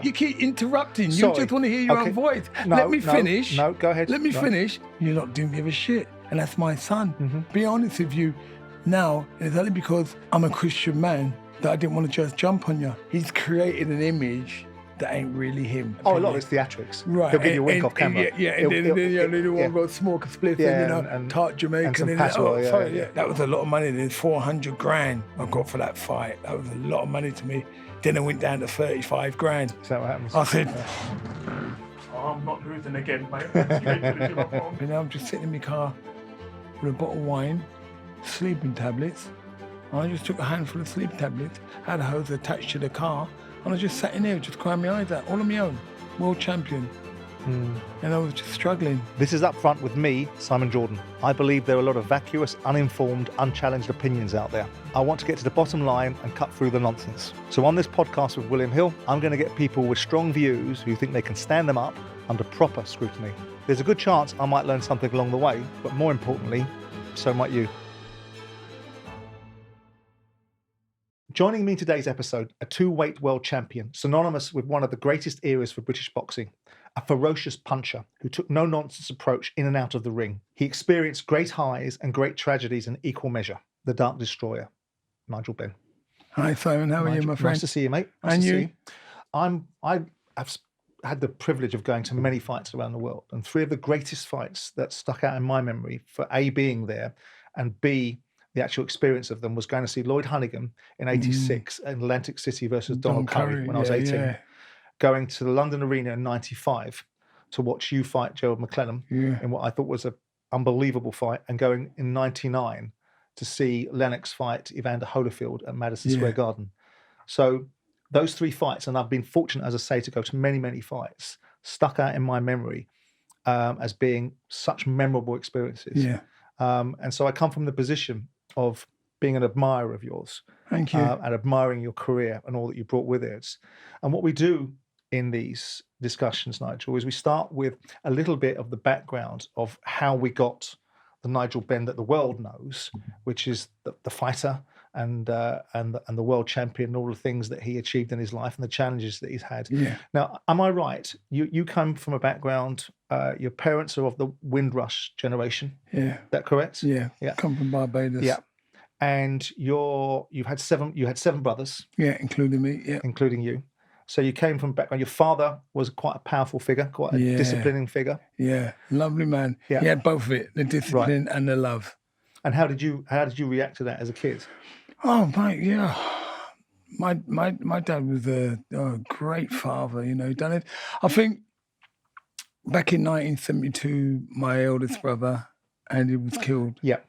You keep interrupting. Sorry. You just want to hear your own voice. Let me finish. No, go ahead. Let me finish. You lot didn't give a shit. And that's my son. Be honest with you. Now, it's only because I'm a Christian man that I didn't want to just jump on you. He's created an image that ain't really him. Oh, a lot of it's theatrics. Right. He'll give you a wink off camera. And then one go smoke a spliff and tart Jamaican. And some and patois, That was a lot of money. There's 400 grand I got for that fight. That was a lot of money to me. Then it went down to 35 grand. Is that what happens? I said, I'm not losing again, mate. And I'm just sitting in my car with a bottle of wine, sleeping tablets. And I just took a handful of sleeping tablets, had a hose attached to the car, and I just sat in there, just crying my eyes out, all on my own. World champion. And I was just struggling. This is Up Front with me, Simon Jordan. I believe there are a lot of vacuous, uninformed, unchallenged opinions out there. I want to get to the bottom line and cut through the nonsense. So on this podcast with William Hill, I'm going to get people with strong views who think they can stand them up under proper scrutiny. There's a good chance I might learn something along the way, but more importantly, so might you. Joining me in today's episode, a two-weight world champion, synonymous with one of the greatest eras for British boxing, a ferocious puncher who took no-nonsense approach in and out of the ring. He experienced great highs and great tragedies in equal measure. The Dark Destroyer, Nigel Benn. Hi, Simon. How are you, my friend? Nice to see you, mate. Nice and to you? See you. I've had the privilege of going to many fights around the world, and three of the greatest fights that stuck out in my memory for A, being there, and B, the actual experience of them, was going to see Lloyd Honeyghan in 86 in Atlantic City versus Donald Curry when I was 18. Yeah. Going to the London Arena in 95 to watch you fight Gerald McClellan in what I thought was an unbelievable fight, and going in 99 to see Lennox fight Evander Holyfield at Madison Square Garden. So those three fights, and I've been fortunate, as I say, to go to many, many fights, stuck out in my memory as being such memorable experiences. Yeah. And so I come from the position of being an admirer of yours. Thank you. And admiring your career and all that you brought with it. And what we do in these discussions, Nigel, is we start with a little bit of the background of how we got the Nigel Benn that the world knows, which is the fighter and the world champion, and all the things that he achieved in his life and the challenges that he's had. Yeah. Now, am I right? You come from a background. Your parents are of the Windrush generation. Yeah. Is that correct? Yeah. Come from Barbados. Yeah. And you had seven brothers. Yeah, including me. Yeah. Including you. So you came from background. Your father was quite a powerful figure, quite a disciplining figure. Yeah, lovely man. Yeah. He had both of it, the discipline and the love. And how did you react to that as a kid? Oh, mate, yeah. My dad was a great father, you know, done it. I think back in 1972, my eldest brother, Andy, was killed. Yeah.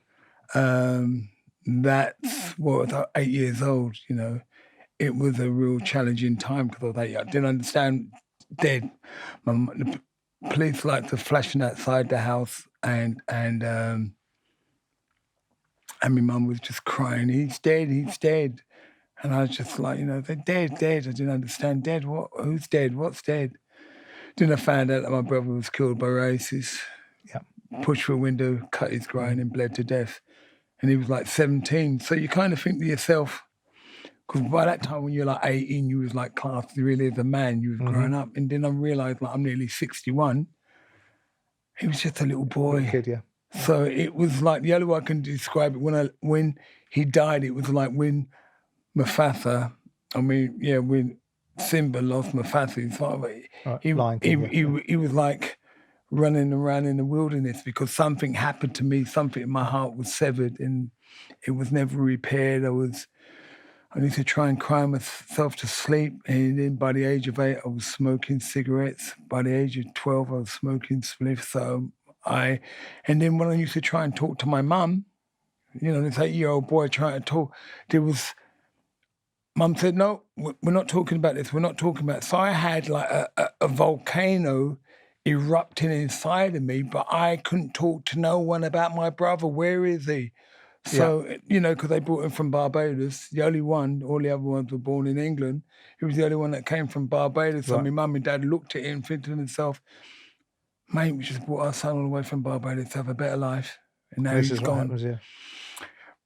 That's what, I was 8 years old, you know. It was a real challenging time because I was like, I didn't understand dead. The police lights were flashing outside the house, and my mum was just crying, he's dead. And I was just like, you know, they're dead. I didn't understand dead. What? Who's dead? What's dead? Then I found out that my brother was killed by racists. Yeah. Pushed through a window, cut his groin and bled to death. And he was like 17. So you kind of think to yourself, because by that time when you're like 18, you was like classed really as a man, you was growing up. And then I realised, like, I'm nearly 61. He was just a little boy. Little kid, yeah. So it was like, the only way I can describe it, when he died, it was like when when Simba lost Mufasa, his father, he was like running around in the wilderness because something happened to me, something in my heart was severed and it was never repaired. I used to try and cry myself to sleep, and then by the age of 8, I was smoking cigarettes. By the age of 12, I was smoking spliffs. And then when I used to try and talk to my mum, you know, this 8-year-old boy trying to talk, Mum said, no, we're not talking about this, we're not talking about it. So I had like a volcano erupting inside of me, but I couldn't talk to no one about my brother. Where is he? So, you know, because they brought him from Barbados, the only one, all the other ones were born in England. He was the only one that came from Barbados. So my mum and dad looked at him and thinking to themselves, mate, we just brought our son all the way from Barbados to have a better life. And now he's gone. Happens, yeah.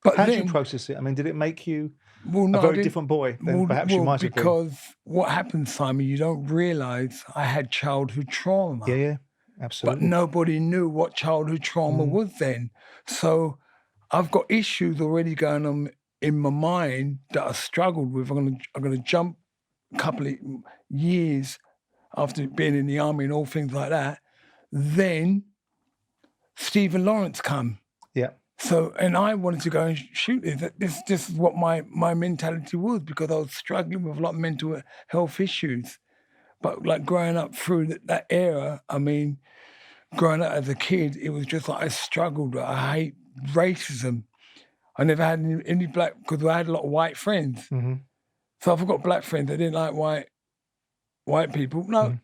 But how did you process it? I mean, did it make you, a very different boy than perhaps you might have been. Because what happened, Simon, you don't realise I had childhood trauma. Yeah, absolutely. But nobody knew what childhood trauma was then. So I've got issues already going on in my mind that I struggled with. I'm gonna jump a couple of years after being in the army and all things like that. Then Stephen Lawrence come. Yeah. So, and I wanted to go and shoot it. This is what my mentality was, because I was struggling with a lot of mental health issues. But like growing up through that era, I mean, growing up as a kid, it was just like I struggled. I hate racism. I never had any black, because I had a lot of white friends. So if I've got black friends, I didn't like white people. No,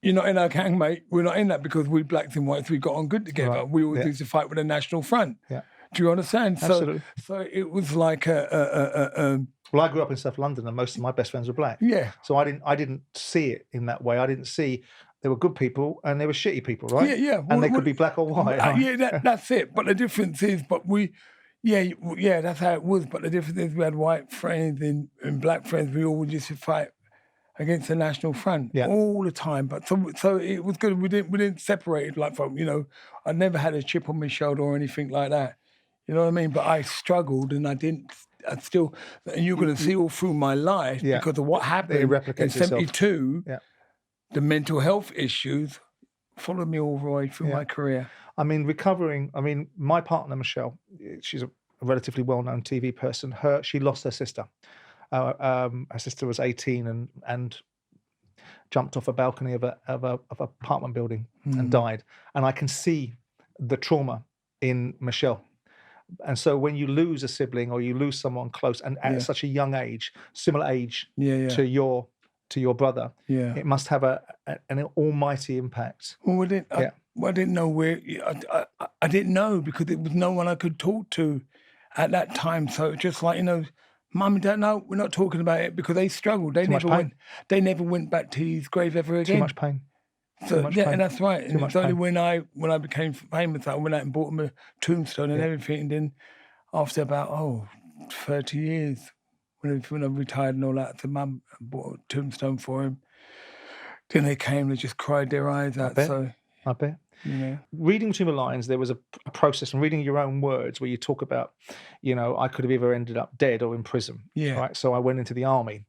you're not in our gang, mate. We're not in that, because we blacks and whites, we got on good together. Right. We always used to fight with the National Front. Yeah. Do you understand? Absolutely. So it was like well, I grew up in South London, and most of my best friends were black. Yeah. So I didn't see it in that way. I didn't see there were good people and there were shitty people, right? Yeah, yeah. And they could be black or white. Right? Yeah, that's it. But the difference is, that's how it was. But the difference is, we had white friends and black friends. We all used to fight against the National Front all the time. But so it was good. We didn't separate it like from, I never had a chip on my shoulder or anything like that. You know what I mean? But I struggled, and and you're going to see all through my life because of what happened in 72, the mental health issues followed me all the way through my career. I mean, my partner, Micheal, she's a relatively well-known TV person. She lost her sister. Her sister was 18 and jumped off a balcony of an apartment building and died. And I can see the trauma in Micheal. And so when you lose a sibling or you lose someone close, and at such a young age, similar age to your brother, it must have an almighty impact. Well, I didn't know where. I didn't know, because there was no one I could talk to at that time. So it's just like, Mum and Dad, no, we're not talking about it, because they struggled. They never went back to his grave ever again. Too much pain. So and that's right. And it's only when I became famous, I went out and bought him a tombstone and everything. And then after about 30 years, when I retired and all that, so Mum bought a tombstone for him. Then they came, they just cried their eyes out. I bet. Reading between the lines, there was a process, and reading your own words, where you talk about, I could have either ended up dead or in prison. Yeah. Right. So I went into the army,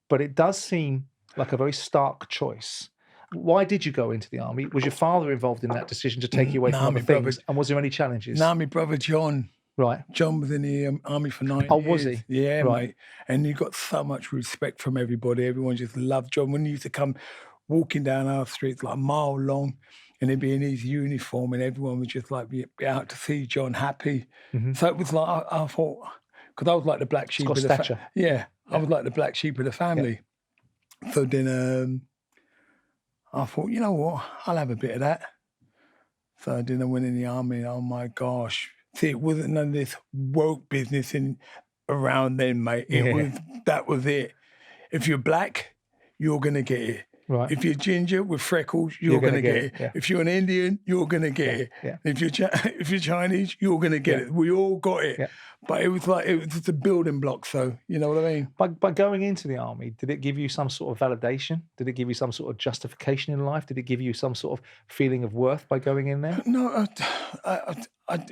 but it does seem like a very stark choice. Why did you go into the army? Was your father involved in that decision to take you away from other things? And was there any challenges? No, my brother John. Right. John was in the army for 9 years. Oh, was he? Yeah, right. Mate. And he got so much respect from everybody. Everyone just loved John. When he used to come walking down our streets like a mile long, and he'd be in his uniform, and everyone would just like be out to see John happy. So it was like, I thought, because I was like the black sheep of the family. I was like the black sheep of the family. Yeah. So then I thought, you know what, I'll have a bit of that. So then I went in the army. Oh my gosh. See, it wasn't none of this woke business around then, mate. That was it. If you're black, you're going to get it. Right. If you're ginger with freckles, you're going to get it. Yeah. If you're an Indian, you're going to get it. Yeah. If you're Chinese, you're going to get it. We all got it. Yeah. But it was just a building block. So you know what I mean. By going into the army, did it give you some sort of validation? Did it give you some sort of justification in life? Did it give you some sort of feeling of worth by going in there? No,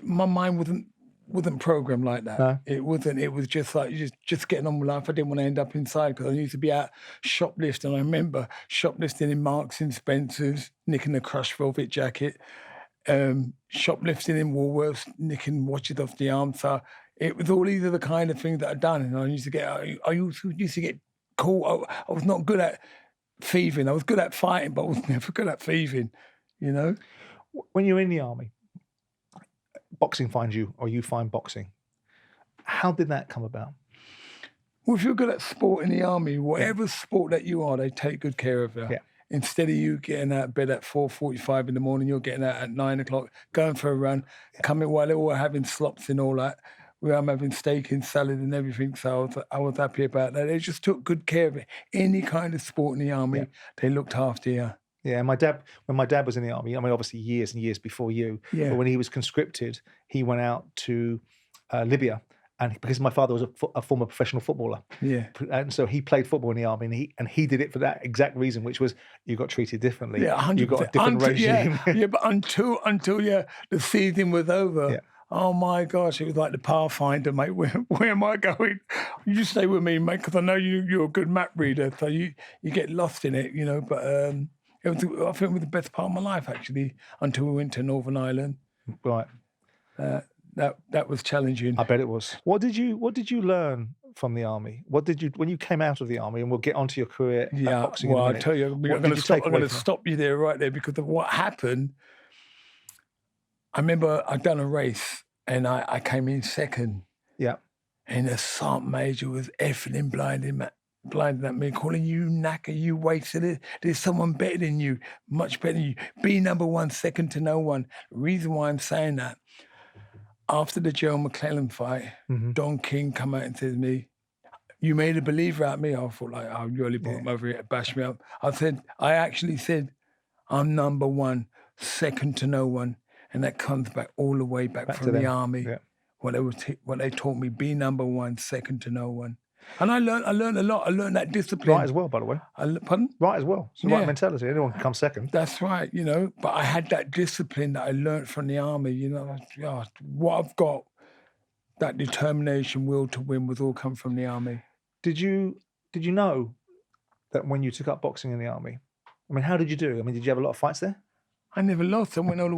my mind wasn't programmed like that. No. It wasn't. It was just like just getting on with life. I didn't want to end up inside, because I used to be out shoplifting. I remember shoplifting in Marks and Spencer's, nicking a crushed velvet jacket, shoplifting in Woolworths, nicking watches off the arm. So it was all these are the kind of things that I'd done, and I used to get caught. I was not good at thieving. I was good at fighting, but I was never good at thieving. When you're in the army, boxing finds you, or you find boxing. How did that come about? Well, if you're good at sport in the army, whatever sport that you are, they take good care of you. Yeah. Instead of you getting out of bed at 4:45 in the morning, you're getting out at 9 o'clock, going for a run, coming while they're all having slops and all that, where I'm having steak and salad and everything. So I was happy about that. They just took good care of it. Any kind of sport in the army, they looked after you. Yeah, when my dad was in the army, I mean, obviously years and years before you, but when he was conscripted, he went out to Libya and because my father was a former professional footballer, and so he played football in the army, and he did it for that exact reason, which was you got treated differently. Yeah, 100%. You got a different regime. But until the season was over. Yeah. Oh my gosh, it was like the Pathfinder, mate. Where am I going? You stay with me, mate, because I know you're a good map reader, so you get lost in it, But I think it was the best part of my life, actually, until we went to Northern Ireland. Right. That was challenging. I bet it was. What did you learn from the army? What did you, when you came out of the army, and we'll get onto your career at boxing in a minute. I'll tell you, I'm going to stop you there, right there, because of what happened. I remember I'd done a race and I came in second. Yeah. And the sergeant major was effing and blinding at me, calling you knacker, you wasted. There's someone better than you, much better than you. Be number one, second to no one. The reason why I'm saying that, after the Gerald McClellan fight, Don King come out and said to me, "You made a believer out of me." I thought, like, I really brought him over here to bash me up. I actually said, I'm number one, second to no one. And that comes back all the way back from the army. Yeah. What they taught me, be number one, second to no one. And I learned a lot. I learned that discipline. Right as well, by the way. Pardon? Right as well. It's the right mentality. Anyone can come second. That's right, But I had that discipline that I learned from the army, What I've got, that determination, will to win, was all come from the army. Did you know that when you took up boxing in the army, I mean, how did you do? I mean, did you have a lot of fights there? I never lost. I went all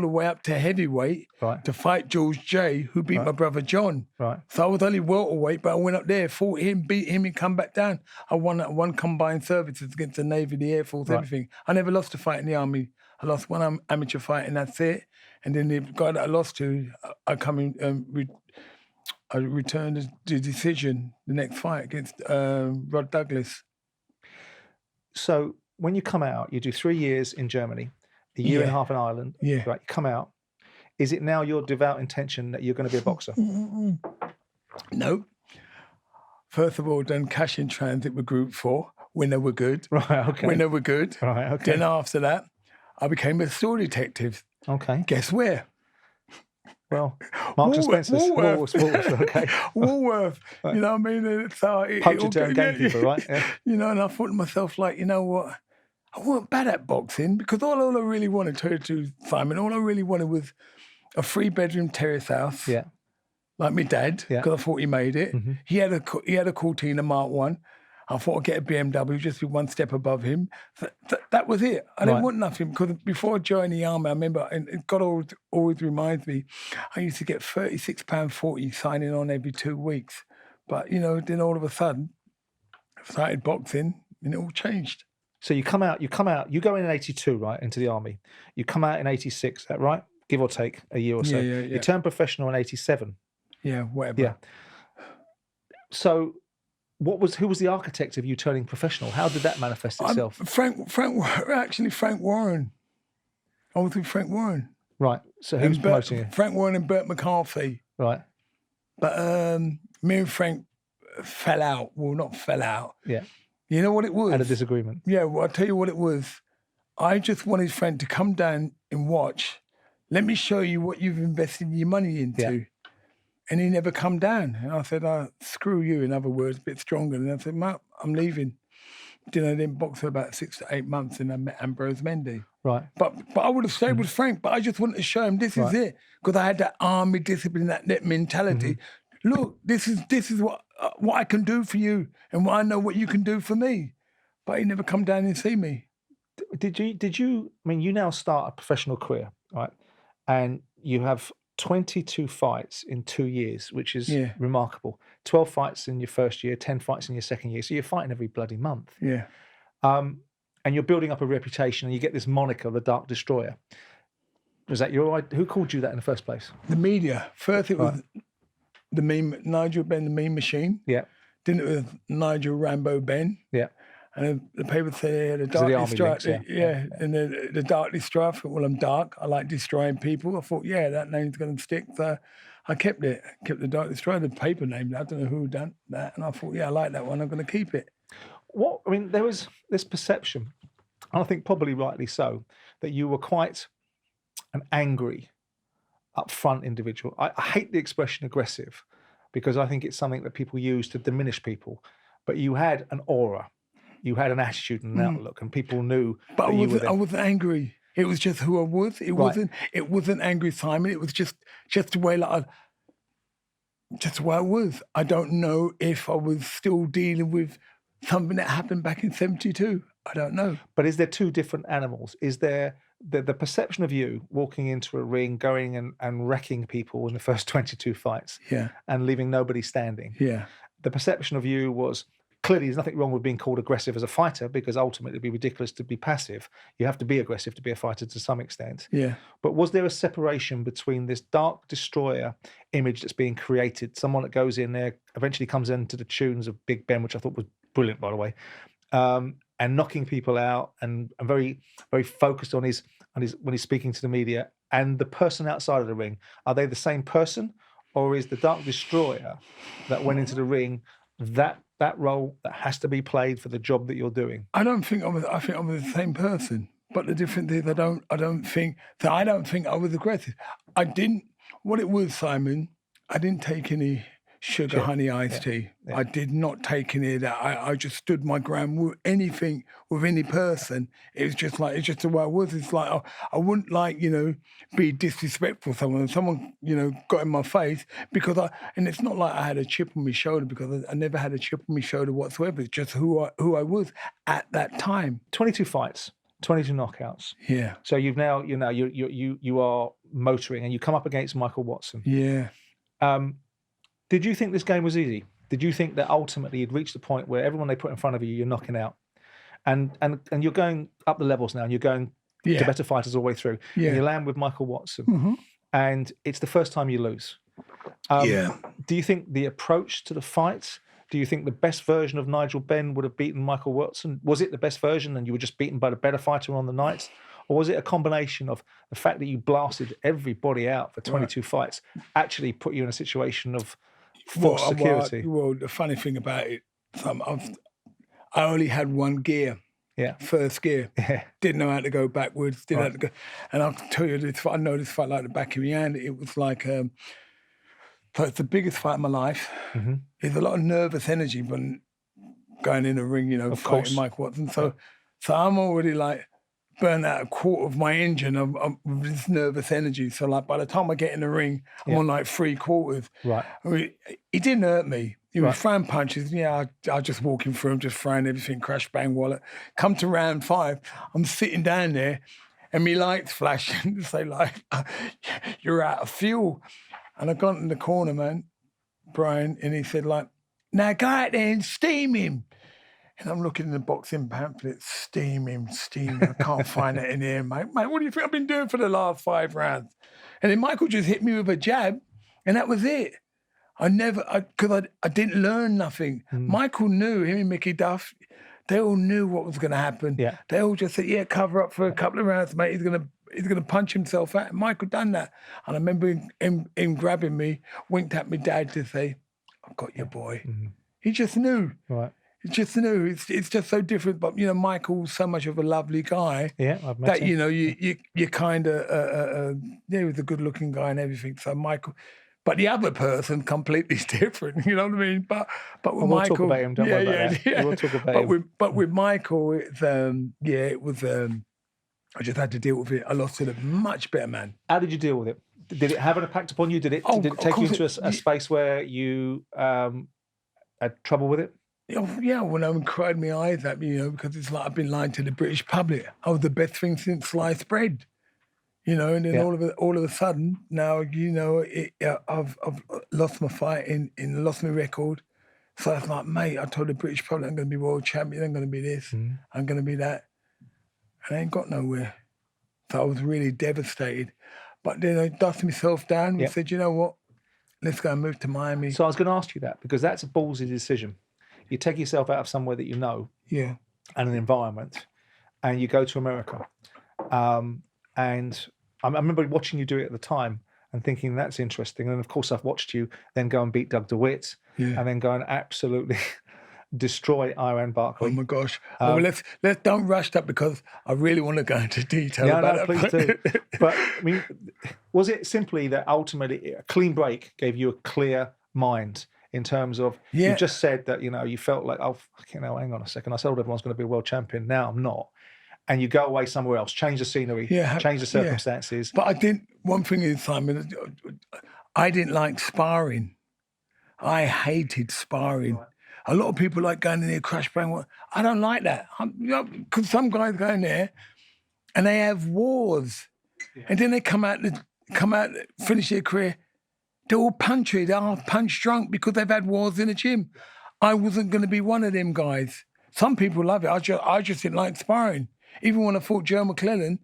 the way up to heavyweight to fight George J, who beat my brother John. Right. So I was only welterweight, but I went up there, fought him, beat him, and come back down. I won combined services against the Navy, the Air Force, everything. I never lost a fight in the army. I lost one amateur fight, and that's it. And then the guy that I lost to, I returned the decision the next fight against Rod Douglas. So when you come out, you do 3 years in Germany, a year and a half in Ireland. Yeah. Right, you come out. Is it now your devout intention that you're going to be a boxer? No. First of all, done cash in transit with Group 4 when they were good. Right, okay. When they were good. Right, okay. Then after that, I became a store detective. Okay. Guess where? Well, Marks and Spencer's. Woolworth. Okay. Woolworth. Right. You know what I mean? Poacher turned gamekeeper, right? Yeah. And I thought to myself, like, you know what? I wasn't bad at boxing, because all I really wanted, to Simon, all I really wanted was a 3-bedroom terrace house. Yeah. Like my dad, because I thought he made it. Mm-hmm. He had a Cortina Mark 1. I thought I'd get a BMW, just be one step above him. That was it. I didn't want nothing, because before I joined the army, I remember, and God always reminds me, I used to get £36.40 signing on every 2 weeks. But, then all of a sudden, I started boxing, and it all changed. So you come out, you go in 82, right, into the army. You come out in 86, is that right? Give or take a year or so. Yeah. You turn professional in 87. Yeah, whatever. Yeah. So who was the architect of you turning professional? How did that manifest itself? Frank Warren. I was with Frank Warren. Right. So who's promoting you? Frank Warren and Bert McCarthy. Right. But me and Frank fell out. Well, not fell out. Yeah. You know what it was? Had a disagreement. Yeah, well, I'll tell you what it was. I just wanted Frank to come down and watch. Let me show you what you've invested your money into. Yeah. And he never come down. And I said, screw you, in other words, a bit stronger. And I said, Matt, I'm leaving. I didn't box for about 6 to 8 months, and I met Ambrose Mendy. Right. But I would have stayed with Frank, but I just wanted to show him this is it. Because I had that army discipline, that mentality. Mm-hmm. Look, this is what I can do for you, and I know what you can do for me. But he never come down and see me. Did you, I mean, you now start a professional career, right? And you have 22 fights in 2 years, which is remarkable. 12 fights in your first year, 10 fights in your second year. So you're fighting every bloody month. Yeah. And you're building up a reputation, and you get this moniker, the Dark Destroyer. Was that who called you that in the first place? The media. First it was the meme, Nigel Benn, the meme machine. Yeah. Then it was Nigel Rambo Benn. Yeah. And the paper said the darkly strife. And the darkly strife. Well, I'm dark. I like destroying people. I thought, that name's going to stick. So I kept it. Kept the darkly strife. The paper name. I don't know who done that. And I thought, I like that one. I'm going to keep it. There was this perception, and I think probably rightly so, that you were quite an angry, upfront individual. I hate the expression aggressive, because I think it's something that people use to diminish people. But you had an aura, you had an attitude and an outlook, and people knew. But I wasn't angry. It was just who I was. It wasn't angry Simon. It was just the way just the way I was. I don't know if I was still dealing with something that happened back in 72. I don't know. But is there two different animals? Is there the perception of you walking into a ring, going and wrecking people in the first 22 fights, and leaving nobody standing? Yeah. The perception of you was, clearly there's nothing wrong with being called aggressive as a fighter, because ultimately it'd be ridiculous to be passive. You have to be aggressive to be a fighter to some extent. Yeah. But was there a separation between this dark destroyer image that's being created, someone that goes in there, eventually comes into the tunes of Big Ben, which I thought was brilliant, by the way, and knocking people out, and very, very focused on his when he's speaking to the media, and the person outside of the ring? Are they the same person, or is the dark destroyer that went into the ring that role that has to be played for the job that you're doing? I think I was the same person, but the difference is I don't think I was aggressive. I didn't. What it was, Simon, I didn't take any sugar, honey, iced tea. Yeah. I did not take any of that. I just stood my ground with anything, with any person. It's just the way I was. It's like I wouldn't be disrespectful to someone. If someone, got in my face, and it's not like I had a chip on my shoulder, because I never had a chip on my shoulder whatsoever. It's just who I was at that time. 22 fights, 22 knockouts. Yeah. So you are motoring, and you come up against Micheal Watson. Yeah. Did you think this game was easy? Did you think that ultimately you'd reached the point where everyone they put in front of you, you're knocking out, and you're going up the levels now, and you're going to better fighters all the way through, and you land with Micheal Watson, and it's the first time you lose. Do you think the approach to the fight? Do you think the best version of Nigel Benn would have beaten Micheal Watson? Was it the best version, and you were just beaten by the better fighter on the night? Or was it a combination of the fact that you blasted everybody out for 22 fights actually put you in a situation of forced security? Well, the funny thing about it, I only had one gear. Yeah. First gear. Yeah. Didn't know how to go backwards. Didn't know how to go. And I'll tell you this, I know this fight like the back of my hand. It was like, so it's the biggest fight of my life. Mm-hmm. There's a lot of nervous energy when going in a ring, fighting Micheal Watson. So I'm already burn out a quarter of my engine of this nervous energy. So by the time I get in the ring, I'm on 3/4. Right. I mean, he didn't hurt me. He was throwing punches. I just walking through him, just throwing everything, crash, bang, wallet. Come to round 5, I'm sitting down there and me lights flashing to say you're out of fuel. And I got in the corner, man, Brian, and he said now go out there and steam him. And I'm looking in the boxing pamphlet, steam him. I can't find it in here, mate. Mate, what do you think I've been doing for the last 5 rounds? And then Michael just hit me with a jab, and that was it. I didn't learn nothing. Michael knew, him and Mickey Duff, they all knew what was going to happen. Yeah. They all just said, cover up for a couple of rounds, mate. He's going to punch himself out. And Michael done that. And I remember him grabbing me, winked at me dad to say, I've got your boy. Mm-hmm. He just knew. Right. Just new. It's just so different. But Michael's so much of a lovely guy. Yeah, I've met him. You kind of he was a good-looking guy and everything. So Michael, but the other person completely different. You know what I mean? But with we'll Michael, talk about him. Don't worry about that. Yeah. We'll talk about him. But with Michael, it's it was. I just had to deal with it. I lost to a much better man. How did you deal with it? Did it have an impact upon you? Did it take you into a space where you had trouble with it? Yeah, when I cried my eyes at me, because it's like I've been lying to the British public. I was the best thing since sliced bread, and then all of a sudden now, I've lost my fight and lost my record. So I was like, mate, I told the British public I'm going to be world champion, I'm going to be this, I'm going to be that. And I ain't got nowhere. So I was really devastated. But then I dusted myself down and said, you know what, let's go and move to Miami. So I was going to ask you that, because that's a ballsy decision. You take yourself out of somewhere that you know, and an environment, and you go to America. And I remember watching you do it at the time and thinking, that's interesting. And of course, I've watched you then go and beat DeWitt, and then go and absolutely destroy Barkley. Oh my gosh! Let's don't rush that, because I really want to go into detail about that. Please do. But I mean, was it simply that ultimately a clean break gave you a clear mind in terms of, you just said that, you felt like, oh, hang on a second, I told everyone's going to be a world champion, now I'm not. And you go away somewhere else, change the scenery, change the circumstances. But I didn't, one thing is, Simon, I didn't like sparring. I hated sparring. Right. A lot of people like going in there, crash bang. I don't like that. Because some guys go in there and they have wars. Yeah. And then they come out, finish their career, they're all punchy, they're half punch drunk because they've had wars in the gym. I wasn't going to be one of them guys. Some people love it. I just didn't like sparring. Even when I fought Gerald McClellan,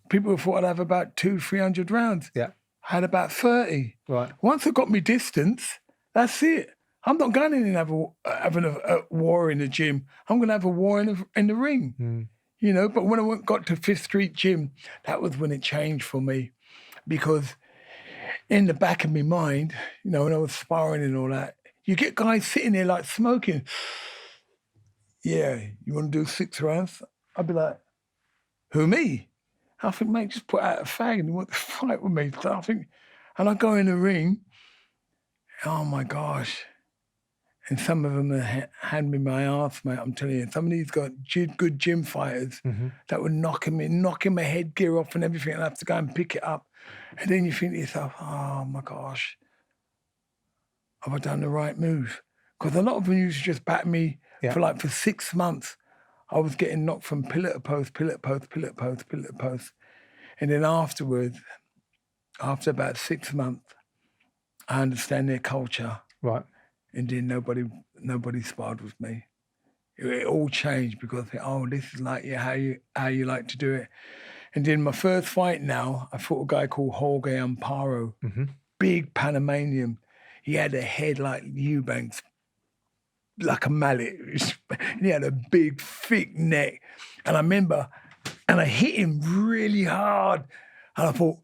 people thought I'd have about 200-300 rounds. Yeah. I had about 30. Right. Once I got me distance, that's it. I'm not going in and having a war in the gym. I'm going to have a war in the ring. Mm. But when I got to Fifth Street Gym, that was when it changed for me. Because in the back of my mind, when I was sparring and all that, you get guys sitting there like smoking. Yeah, you want to do 6 rounds? I'd be like, who, me? I think, mate, just put out a fag and you want to fight with me. So and I go in the ring, oh my gosh. And some of them hand me my arse, mate, I'm telling you. Some of these got good gym fighters that were knocking my headgear off and everything, and I have to go and pick it up. And then you think to yourself, oh my gosh, have I done the right move? Because a lot of them used to just bat me for 6 months. I was getting knocked from pillar to post, pillar to post, pillar to post, pillar to post. And then afterwards, after about 6 months, I understand their culture. Right. And then nobody sparred with me. It all changed because I think, oh, this is like how you like to do it. And then my first fight now, I fought a guy called Jorge Amparo, big Panamanian. He had a head like Eubank's, like a mallet. And he had a big, thick neck. And I remember, I hit him really hard. And I thought,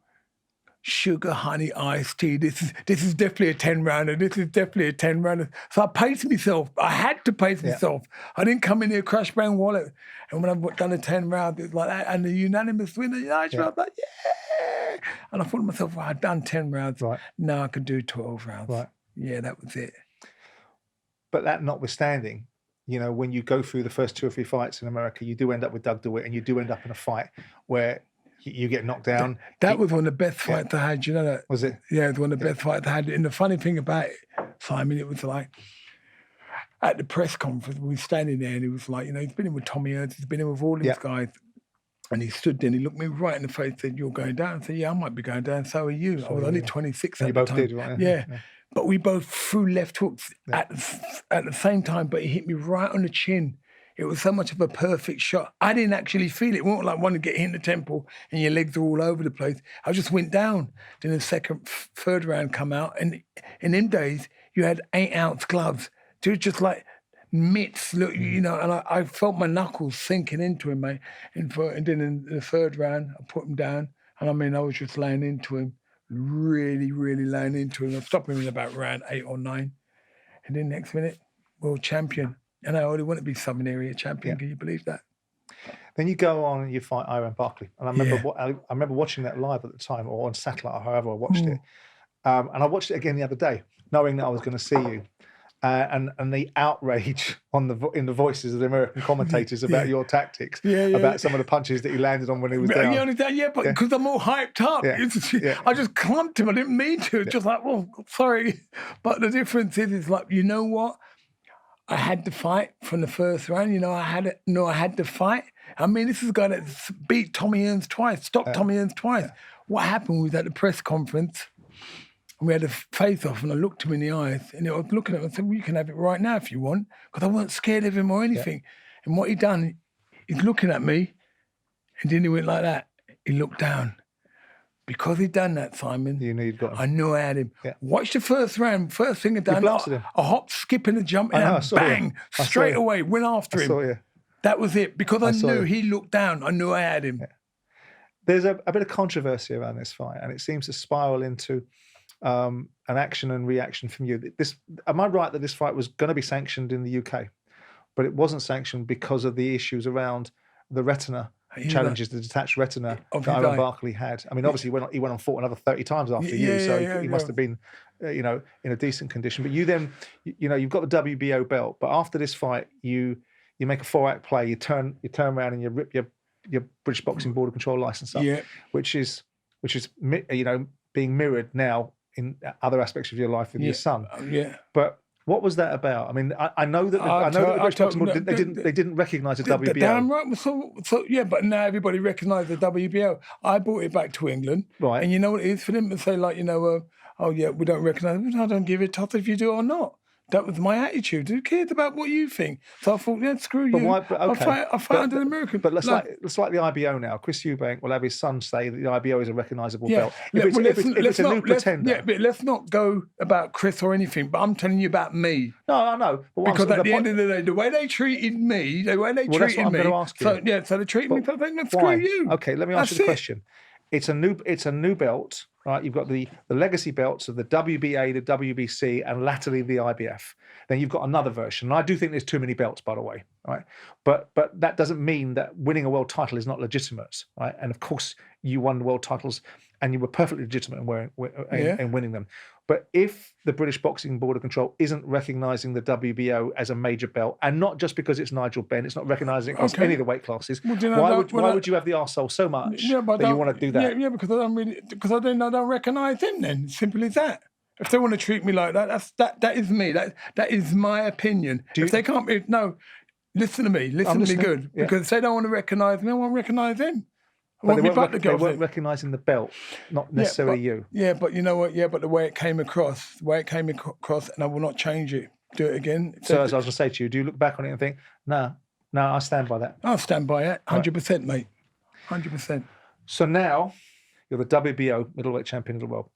sugar, honey, iced tea. This is definitely a 10-rounder. This is definitely a 10-rounder. So I paced myself. I had to pace myself. I didn't come in here crash bang wallet. And when I've done a 10 round, it was like that. And the unanimous winner, Nigel, I was like, yeah. And I thought to myself, well, I'd done 10 rounds. Right. Now I could do 12 rounds. Right. Yeah, that was it. But that notwithstanding, when you go through the first 2 or 3 fights in America, you do end up with Doug DeWitt, and you do end up in a fight where you get knocked down. That was one of the best fights I had. You know that? Was it? Yeah, it was one of the best fights I had. And the funny thing about it, Simon, it was like at the press conference, we were standing there and he was like, he's been in with Tommy Ernst, he's been in with all these guys. And he stood there and he looked me right in the face and said, you're going down. I said, yeah, I might be going down. So are you. I was only 26 at the time. You both did, right? Yeah. But we both threw left hooks at the same time, but he hit me right on the chin. It was so much of a perfect shot. I didn't actually feel it. It wasn't like one to get hit in the temple and your legs are all over the place. I just went down. Then the third round come out. And in them days, you had 8-ounce gloves. They were just like mitts, look, and I felt my knuckles sinking into him, mate. And then in the third round, I put him down. And I was just laying into him, really, really laying into him. I stopped him in about round 8 or 9. And then next minute, world champion. And I already want to be Southern Area champion. Can you believe that? Then you go on and you fight Barkley. And I remember watching that live at the time, or on satellite, or however I watched it. And I watched it again the other day, knowing that I was going to see you. And the outrage in the voices of the American commentators about your tactics, about some of the punches that he landed on when he was down. But because I'm all hyped up. I just clumped him. I didn't mean to. Just like, well, sorry. But the difference is like, you know what? I had to fight from the first round. I had to fight. I mean, this is a guy that beat Tommy Ernst twice, stopped Tommy Ernst twice. Yeah. What happened was at the press conference, we had a face-off, and I looked him in the eyes, and I was looking at him and said, well, you can have it right now if you want, because I wasn't scared of him or anything. Yeah. And what he done, he's looking at me, and then he went like that. He looked down. Because he'd done that, Simon, I knew I had him. Yeah. Watch the first round. First thing I done, a hop, skip, and a jump, and bang, straight away, went after him. That was it. Because I knew he looked down, I knew I had him. Yeah. There's a bit of controversy around this fight, and it seems to spiral into an action and reaction from you. Am I right that this fight was going to be sanctioned in the UK, but it wasn't sanctioned because of the issues around the retina? Challenges, the detached retina that Barkley had. I mean, obviously he went on fought another 30 times after you, so he must have been in a decent condition. But you then, you've got the WBO belt. But after this fight, you make a 4-act play. You turn around and you rip your British Boxing Board of Control license up, which is being mirrored now in other aspects of your life with your son. But what was that about? I mean, I know that the British Boxing Board they didn't recognise the WBO. Damn right. So but now everybody recognises the WBO. I brought it back to England, right? And you know what it is for them to say we don't recognise it. I don't give a toss if you do or not. That was my attitude. Who cared about what you think? So I thought, screw you. I'll fight under the American. But let's like the IBO now. Chris Eubank will have his son say that the IBO is a recognisable belt. If it's a new pretender. But let's not go about Chris or anything. But I'm telling you about me. No, I know. Because at the end of the day, the way they treated me, that's what I'm going to ask you. So they treat me perfectly. Screw you. Okay, let me ask you the question. It's a new belt, right? You've got the legacy belts of the WBA, the WBC, and latterly the IBF. Then you've got another version. And I do think there's too many belts, by the way, right? But that doesn't mean that winning a world title is not legitimate, right? And of course, you won the world titles, and you were perfectly legitimate in winning them. But if the British Boxing Board of Control isn't recognising the WBO as a major belt, and not just because it's Nigel Benn, it's not recognising it across any of the weight classes, why would you have the arsehole so much that you want to do that? Yeah, because I don't recognise him then. Simple as that. If they want to treat me like that, that is me. That is my opinion. If they can't be, listen to me. Listen to me good. Yeah. Because if they don't want to recognise me, I won't recognise him. But they weren't recognising the belt, not necessarily you. Yeah, but you know what? Yeah, but the way it came across, and I will not change it. Do it again. So as I was going to say to you, do you look back on it and think, no, I stand by that? I'll stand by it, 100%, mate. 100%. So now you're the WBO middleweight champion of the world.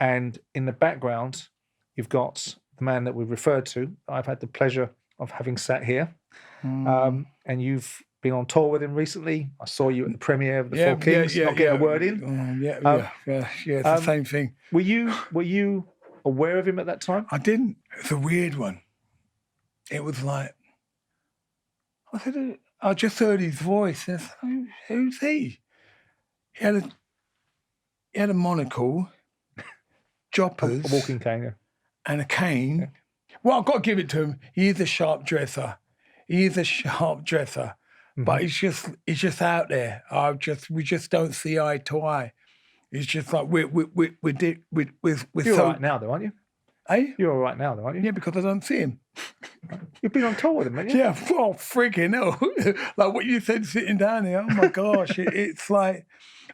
And in the background, you've got the man that we've referred to. I've had the pleasure of having sat here. And you've been on tour with him recently. I saw you at the premiere of The Four Kings. Not get a word in. It's the same thing. Were you aware of him at that time? I didn't. It's a weird one. It was like, I just heard his voice. And who's he? He had a monocle, joppers, a walking cane, and a cane. Yeah. Well, I've got to give it to him. He is a sharp dresser. But he's just out there. We just don't see eye to eye. It's just like we're You're all right now, though, aren't you? Hey? You're all right now, though, aren't you? Yeah, because I don't see him. You've been on tour with him, haven't you? Yeah, oh, freaking hell. Like what you said sitting down here, oh my gosh, it's like,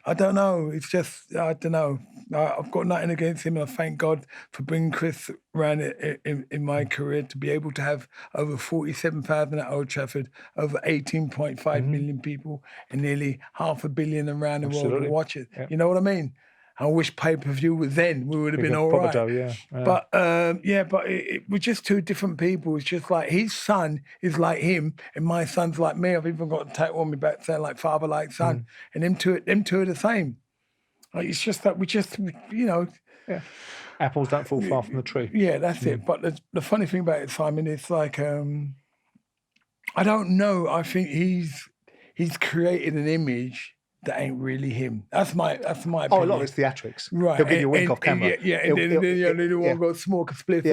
I don't know. It's just, I don't know. I've got nothing against him, and I thank God for bringing Chris around in my career to be able to have over 47,000 at Old Trafford, over 18.5 million people, and nearly 500 million around the world to watch it. Yeah. You know what I mean? I wish pay-per-view was then. We would have been all right. Yeah. But we're just two different people. It's just like his son is like him, and my son's like me. I've even got a tattoo on my back saying like father, like son. And them two are the same. Like, it's just that Yeah. Apples don't fall far from the tree. Yeah, that's it. But the funny thing about it, Simon, it's like, I don't know. I think he's created an image that ain't really him. That's my opinion. Oh, a lot of it's theatrics. Right. He'll give you a wink off camera. And then one go smoke a spliff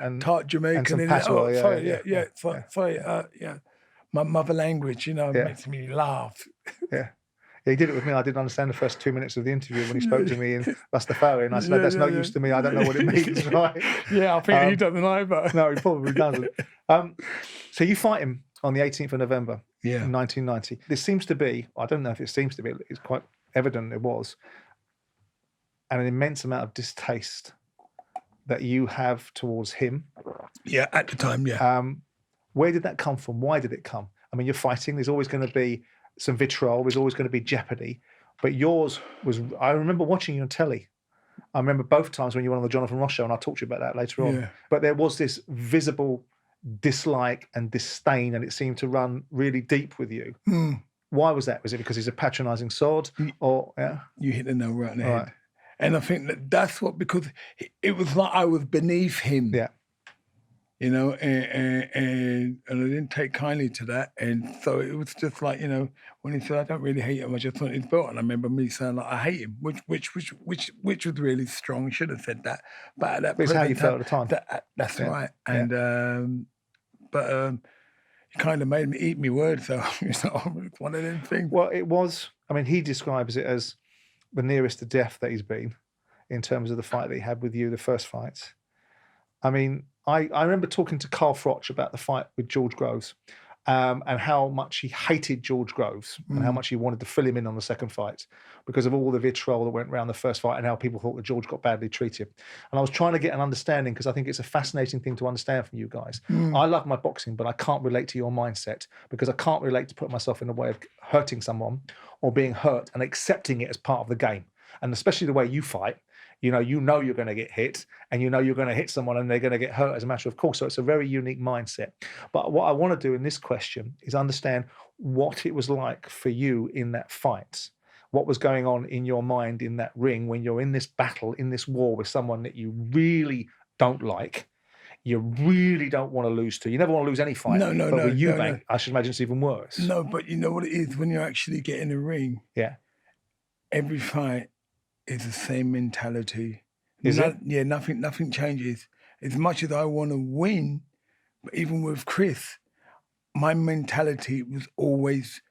and tart Jamaican. And some sorry. My mother language, makes me laugh. Yeah. He did it with me. I didn't understand the first 2 minutes of the interview when he spoke to me in Rastafari, and I said, that's no use to me. I don't know what it means, right? Yeah, I think he doesn't either. No, he probably doesn't. So you fight him on the 18th of November in 1990. This seems to be, I don't know if it seems to be, it's quite evident it was, an immense amount of distaste that you have towards him. Yeah, at the time, yeah. Where did that come from? Why did it come? I mean, you're fighting. There's always going to be some vitriol. There's always going to be jeopardy. But yours was, I remember watching you on telly. I remember both times when you were on the Jonathan Ross show, and I'll talk to you about that later on. But there was this visible dislike and disdain, and it seemed to run really deep with you. Why was that? Was it because he's a patronising sod? You hit the nail right on the head. And I think that's what, because it was like I was beneath him. Yeah. you know, and I didn't take kindly to that. And so it was just like, you know, when he said, I don't really hate him, I just want his belt. And I remember me saying, like, I hate him, which was really strong. Should have said that. But at that It's how you felt at the time. That's right. And, he kind of made me eat my words. So it's one of them things. Well, it was, I mean, he describes it as the nearest to death that he's been in terms of the fight that he had with you, the first fight. I mean, I remember talking to Carl Froch about the fight with George Groves and how much he hated George Groves and how much he wanted to fill him in on the second fight because of all the vitriol that went around the first fight and how people thought that George got badly treated. And I was trying to get an understanding because I think it's a fascinating thing to understand from you guys. I love my boxing, but I can't relate to your mindset because I can't relate to put myself in the way of hurting someone or being hurt and accepting it as part of the game. And especially the way you fight. You know you're going to get hit and you know you're going to hit someone and they're going to get hurt as a matter of course. So it's a very unique mindset. But what I want to do in this question is understand what it was like for you in that fight. What was going on in your mind in that ring when you're in this battle, in this war with someone that you really don't like, you really don't want to lose to. You never want to lose any fight. No. But with Eubank, I should imagine it's even worse. No, but you know what it is when you actually get in the ring? Yeah. Every fight is the same mentality. Is it? Yeah, nothing changes. As much as I want to win, but even with Chris, my mentality was always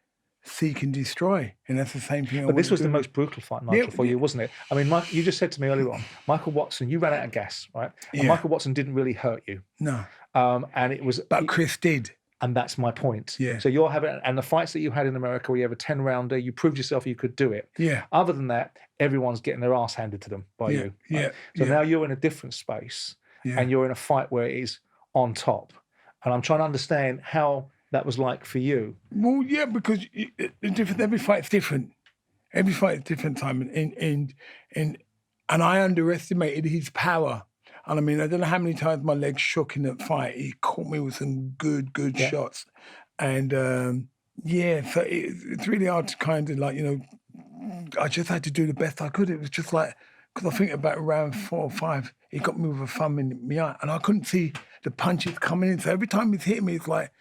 seek and destroy. And that's the same thing. But this was the most brutal fight, Nigel, for you, wasn't it? I mean, you just said to me earlier on, Micheal Watson, you ran out of gas, right? And Micheal Watson didn't really hurt you. No. And it was... But Chris did. And that's my point. Yeah. So you're having, and the fights that you had in America where you have a 10-rounder, you proved yourself you could do it. Yeah. Other than that, everyone's getting their ass handed to them by you. Right? So now you're in a different space and you're in a fight where it is on top. And I'm trying to understand how that was like for you. Well, yeah, because every fight's different. Every fight is different, Simon. And I underestimated his power. And I mean, I don't know how many times my legs shook in that fight. He caught me with some good shots. And so it's really hard to kind of like, you know, I just had to do the best I could. It was just like, because I think about round 4 or 5, he got me with a thumb in my eye and I couldn't see the punches coming in. So every time he's hitting me, it's like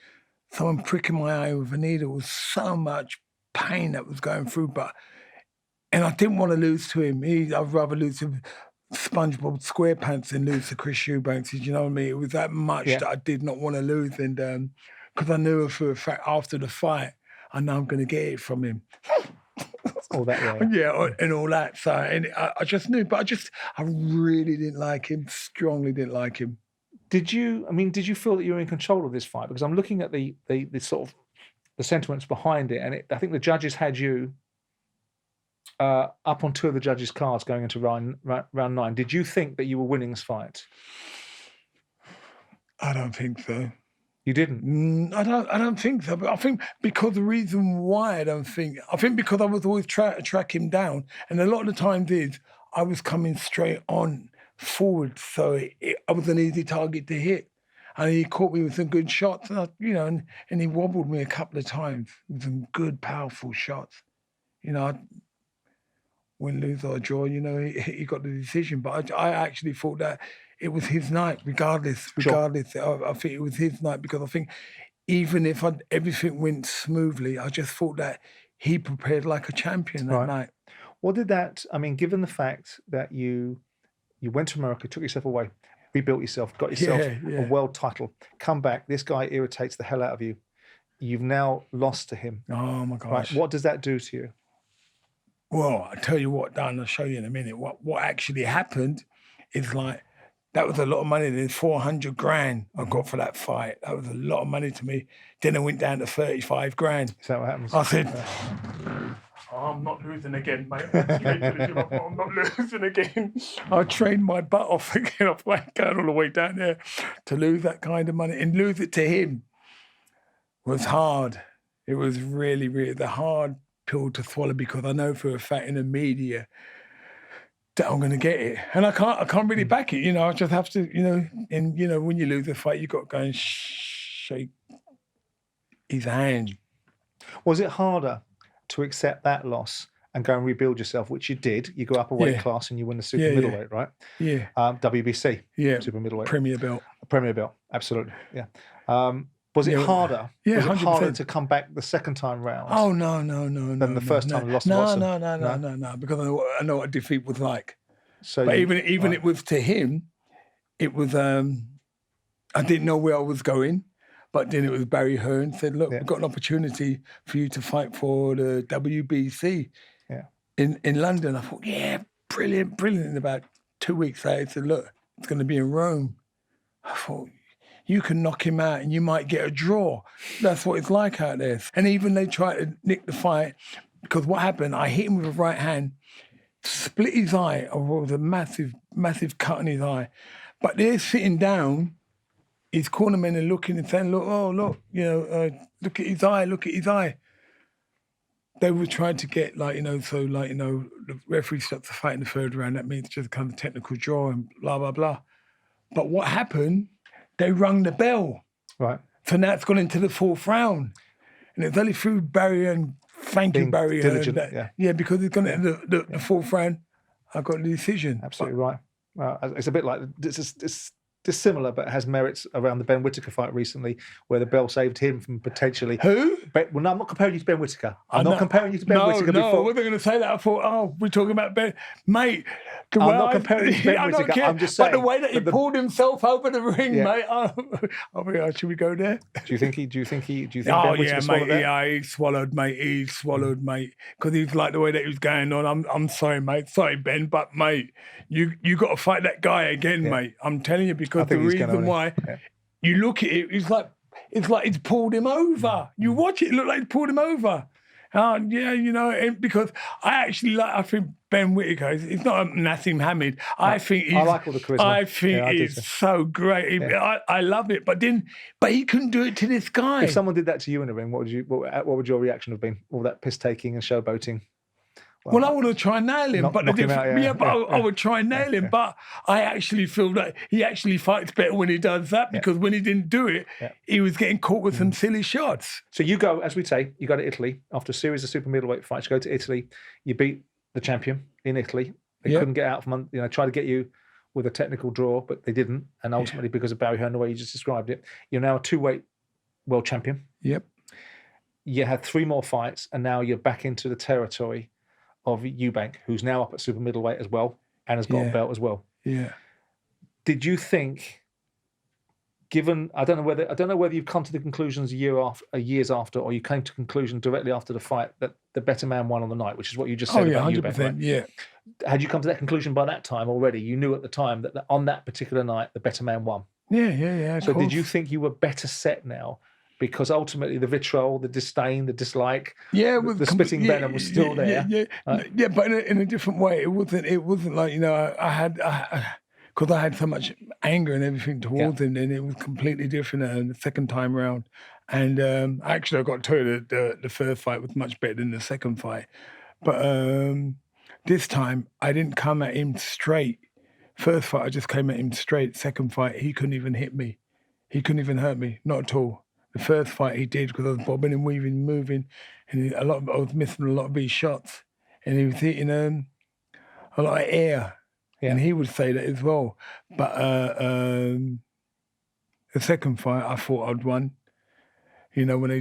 someone pricking my eye with a needle. It was so much pain that was going through. And I didn't want to lose to him. I'd rather lose to him. SpongeBob SquarePants and lose to Chris Eubank. You know what I mean? It was that much that I did not want to lose. And because I knew for a fact after the fight, I know I'm going to get it from him. All that, and all that. So and I just knew, but I really didn't like him, strongly didn't like him. Did you feel that you were in control of this fight? Because I'm looking at the sort of the sentiments behind it, and I think the judges had you up on 2 of the judges' cards going into round 9. Did you think that you were winning this fight? I don't think so. You didn't? I don't think so. But I think because the reason why I think because I was always trying to track him down, and a lot of the times I was coming straight on forward, so I was an easy target to hit. And he caught me with some good shots, and he wobbled me a couple of times with some good, powerful shots. You know, win, lose or draw, he got the decision. But I actually thought that it was his night, regardless. Sure. I think it was his night because I think even if everything went smoothly, I just thought that he prepared like a champion that night. What did that, I mean, given the fact that you went to America, took yourself away, rebuilt yourself, got yourself a world title, come back, this guy irritates the hell out of you. You've now lost to him. Oh, my gosh. Right? What does that do to you? Well, I'll tell you what, Dan, I'll show you in a minute. What actually happened is like, that was a lot of money. There's 400 grand I got for that fight. That was a lot of money to me. Then it went down to 35 grand. Is that what happens? I said, I'm not losing again, mate. I'm not losing again. I trained my butt off again. I went going all the way down there to lose that kind of money. And lose it to him was hard. It was really, really the hard pill to swallow because I know for a fact in the media that I'm going to get it. And I can't really back it, I just have to, and, when you lose a fight, you've got to go and shake his hand. Was it harder to accept that loss and go and rebuild yourself, which you did? You go up a weight class and you win the super middleweight, right? Yeah. WBC. Yeah. Super middleweight. Premier belt. Premier belt. Absolutely, yeah. Was it harder? Yeah, was it 100%. harder to come back the second time round? Oh no! Than the first time you lost to Watson? No, because I know what defeat was like. So but even it was to him, it was I didn't know where I was going, but then it was Barry Hearn said, "Look, we've got an opportunity for you to fight for the WBC in London." I thought, yeah, brilliant. And about 2 weeks later, he said, "Look, it's going to be in Rome." I thought, you can knock him out and you might get a draw. That's what it's like out there. And even they tried to nick the fight, because what happened, I hit him with a right hand, split his eye, or it was a massive, massive cut in his eye. But they're sitting down, his cornermen are looking and saying, look, look at his eye. They were trying to get, the referee stops the fight in the third round. That means just kind of technical draw and blah, blah, blah. But what happened, they rung the bell. Right. So now it's gone into the fourth round. And it's only through Barry and thank you, Barry. Diligent, because it's gone into the fourth round. I got the decision. Absolutely right. It's a bit like, it's dissimilar, but it has merits around the Ben Whittaker fight recently, where the bell saved him from potentially... Who? Well, no, I'm not comparing you to Ben Whittaker. I'm not comparing you to Ben Whittaker before. No, I wasn't going to say that. I thought, we're talking about Ben. Mate, I'm not comparing you to Ben Whittaker. I'm just saying. But the way that he pulled himself over the ring, mate, should we go there? Do you think Ben Whittaker swallowed that? Yeah, he swallowed, mate. Because he's like the way that he was going on. I'm sorry, mate. Sorry, Ben, but, mate, you got to fight that guy again, mate. I'm telling you, because the reason why you look at it, it's like it's pulled him over. You watch it look like it's pulled him over. Because I think Ben Whittaker, it's not a Nassim Hamid. I like all the charisma. I think it's so great. I love it. But he couldn't do it to this guy. If someone did that to you in the ring, what would your reaction have been? All that piss taking and showboating. Well, I want to try and nail him, I would try and nail him. But I actually feel that he actually fights better when he does that, because when he didn't do it, he was getting caught with some silly shots. So you go, as we say, you go to Italy after a series of super middleweight fights. You go to Italy, you beat the champion in Italy. They couldn't get out from, try to get you with a technical draw, but they didn't. And ultimately, because of Barry Hearn, the way you just described it, you're now a two-weight world champion. Yep. You had 3 more fights, and now you're back into the territory of Eubank, who's now up at super middleweight as well, and has got a belt as well. Yeah. Did you think, given I don't know whether you've come to the conclusions years after, or you came to conclusion directly after the fight that the better man won on the night, which is what you just said about 100%, Eubank, right? Yeah. Had you come to that conclusion by that time already? You knew at the time that on that particular night the better man won. Yeah. So did you think you were better set now? Because ultimately the vitriol, the disdain, the dislike, the spitting venom was still there. Yeah, but in a different way. It wasn't like, I had because I had so much anger and everything towards him, and it was completely different the second time round. And actually, I got told that the first fight was much better than the second fight. But this time, I didn't come at him straight. First fight, I just came at him straight. Second fight, he couldn't even hit me. He couldn't even hurt me, not at all. The first fight he did, because I was bobbing and weaving, moving, and I was missing a lot of these shots, and he was hitting a lot of air, and he would say that as well. But the second fight, I thought I'd won. When they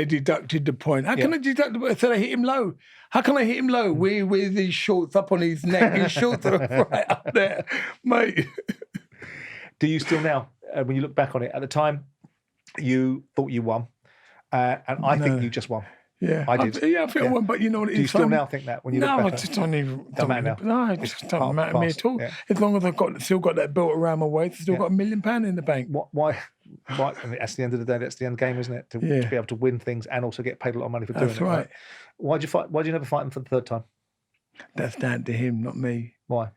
deducted the point. How can I deduct the point? I said I hit him low. How can I hit him low? With these shorts up on his neck? His shorts are right up there, mate. Do you still now, when you look back on it, at the time, you thought you won, and I think you just won. Yeah, I did. I think I won, but you know what it is. Do you still now think that when you look back? No, I just don't even. Doesn't matter now. No, it just doesn't matter to me at all. Yeah. As long as I've still got that belt around my waist, still got £1 million in the bank. Why? I mean, that's the end of the day. That's the end game, isn't it? To be able to win things and also get paid a lot of money for doing it. That's right. Why'd you fight? Why'd you never fight him for the third time? That's down to him, not me. Why?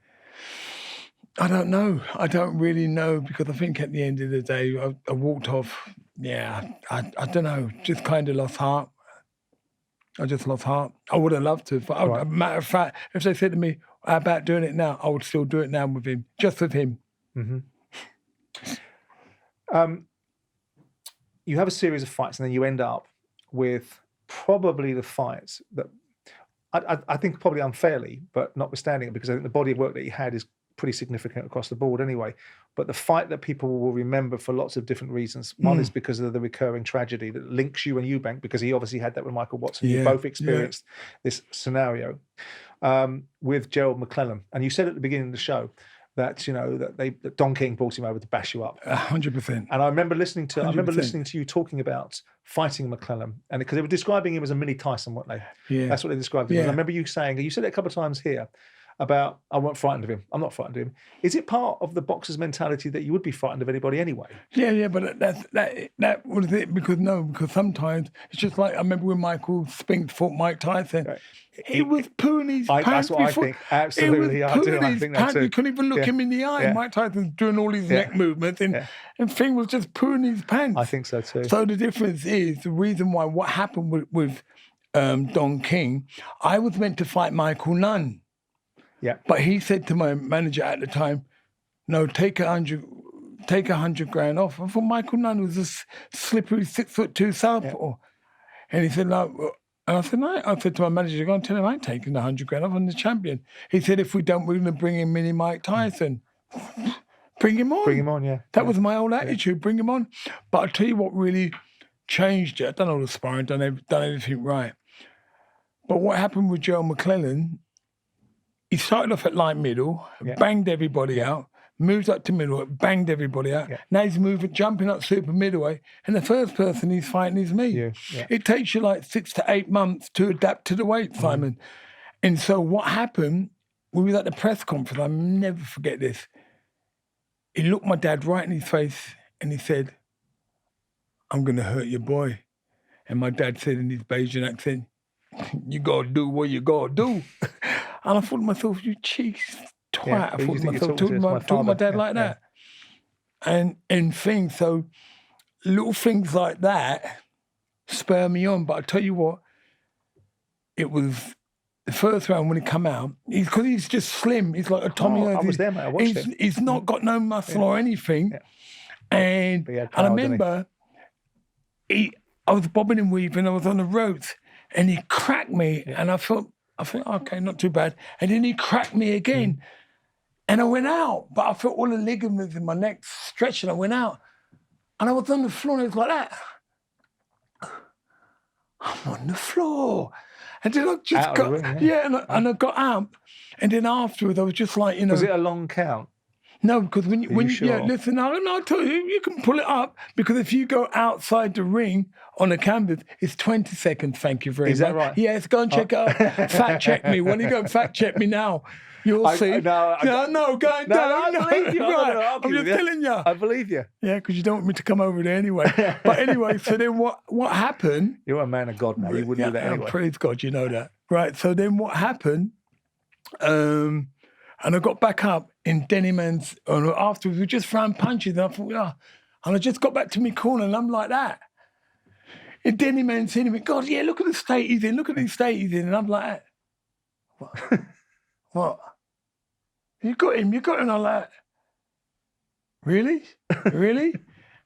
I don't know. I don't really know, because I think at the end of the day, I walked off. Yeah, I don't know. Just kind of lost heart. I just lost heart. I would have loved to. But matter of fact, if they said to me, how about doing it now? I would still do it now with him, just with him. Mm-hmm. You have a series of fights, and then you end up with probably the fights that I think probably unfairly, but notwithstanding it, because I think the body of work that you had is pretty significant across the board anyway. But the fight that people will remember for lots of different reasons. One is because of the recurring tragedy that links you and Eubank, because he obviously had that with Micheal Watson. You both experienced this scenario with Gerald McClellan. And you said at the beginning of the show that, that Don King brought him over to bash you up. 100%. And I remember listening to you talking about fighting McClellan, and because they were describing him as a mini Tyson, weren't they? Yeah. That's what they described him. And I remember you saying, you said it a couple of times here, about, I wasn't frightened of him. I'm not frightened of him. Is it part of the boxer's mentality that you would be frightened of anybody anyway? Yeah, but that was it. Because sometimes it's just like, I remember when Michael Spinks fought Mike Tyson. Right. He was pooing his pants. That's what before. I think. Absolutely, I do. I think that too. You couldn't even look him in the eye. Yeah. Mike Tyson's doing all these neck movements, and Finn was just pooing his pants. I think so too. So the difference is, the reason why what happened with Don King, I was meant to fight Michael Nunn. Yeah. But he said to my manager at the time, no, take $100 grand off. I thought Michael Nunn was a slippery 6'2" southpaw. And he said, no. And I said, no. I said to my manager, go and tell him I ain't taking the $100 grand off. I'm the champion. He said, if we don't, we're going to bring in mini Mike Tyson. Bring him on. Bring him on, yeah. That was my old attitude, bring him on. But I'll tell you what really changed it. I've done all the sparring, done everything right. But what happened with Gerald McClellan, he started off at light middle, banged everybody out, moved up to middleweight, banged everybody out. Yeah. Now he's jumping up super middleweight, and the first person he's fighting is me. Yeah. Yeah. It takes you like 6 to 8 months to adapt to the weight, Simon. And so what happened, we was at the press conference, I'll never forget this. He looked my dad right in his face and he said, I'm going to hurt your boy. And my dad said in his Bajan accent, you got to do what you got to do. And I thought to myself, you cheeks twat. I thought to myself, talking to my dad like that. And things, so little things like that spur me on. But I tell you what, it was the first round when he come out, because he's just slim. He's like a Tommy. I was there, mate. I watched him. He's not got no muscle or anything. Yeah. And I remember, I was bobbing and weaving, I was on the ropes, and he cracked me, and I thought, okay, not too bad. And then he cracked me again. And I went out, but I felt all the ligaments in my neck stretched, and I went out. And I was on the floor, and it was like that. I'm on the floor. And then I just got, and I got out. And then afterwards, I was just like, Was it a long count? No, because when you listen, I'll tell you, you can pull it up, because if you go outside the ring on the canvas, it's 20 seconds, thank you very much. Is that right? Yes, go and check it out. Fact check me. When you go fact check me now, you'll see. No, going down. I believe you. Right. I'm just telling you. I believe you. Yeah, because you don't want me to come over there anyway. But anyway, so then what happened? You're a man of God now. You wouldn't do that anyway. Praise God, you know that. Right, so then what happened, and I got back up in Denny Man's, afterwards we just thrown punches, and I thought, and I just got back to my corner, and I'm like that. And Denny Man said to me, God, yeah, look at the state he's in, look at the state he's in, and I'm like that. What? What? You got him, and I'm like, really? Really?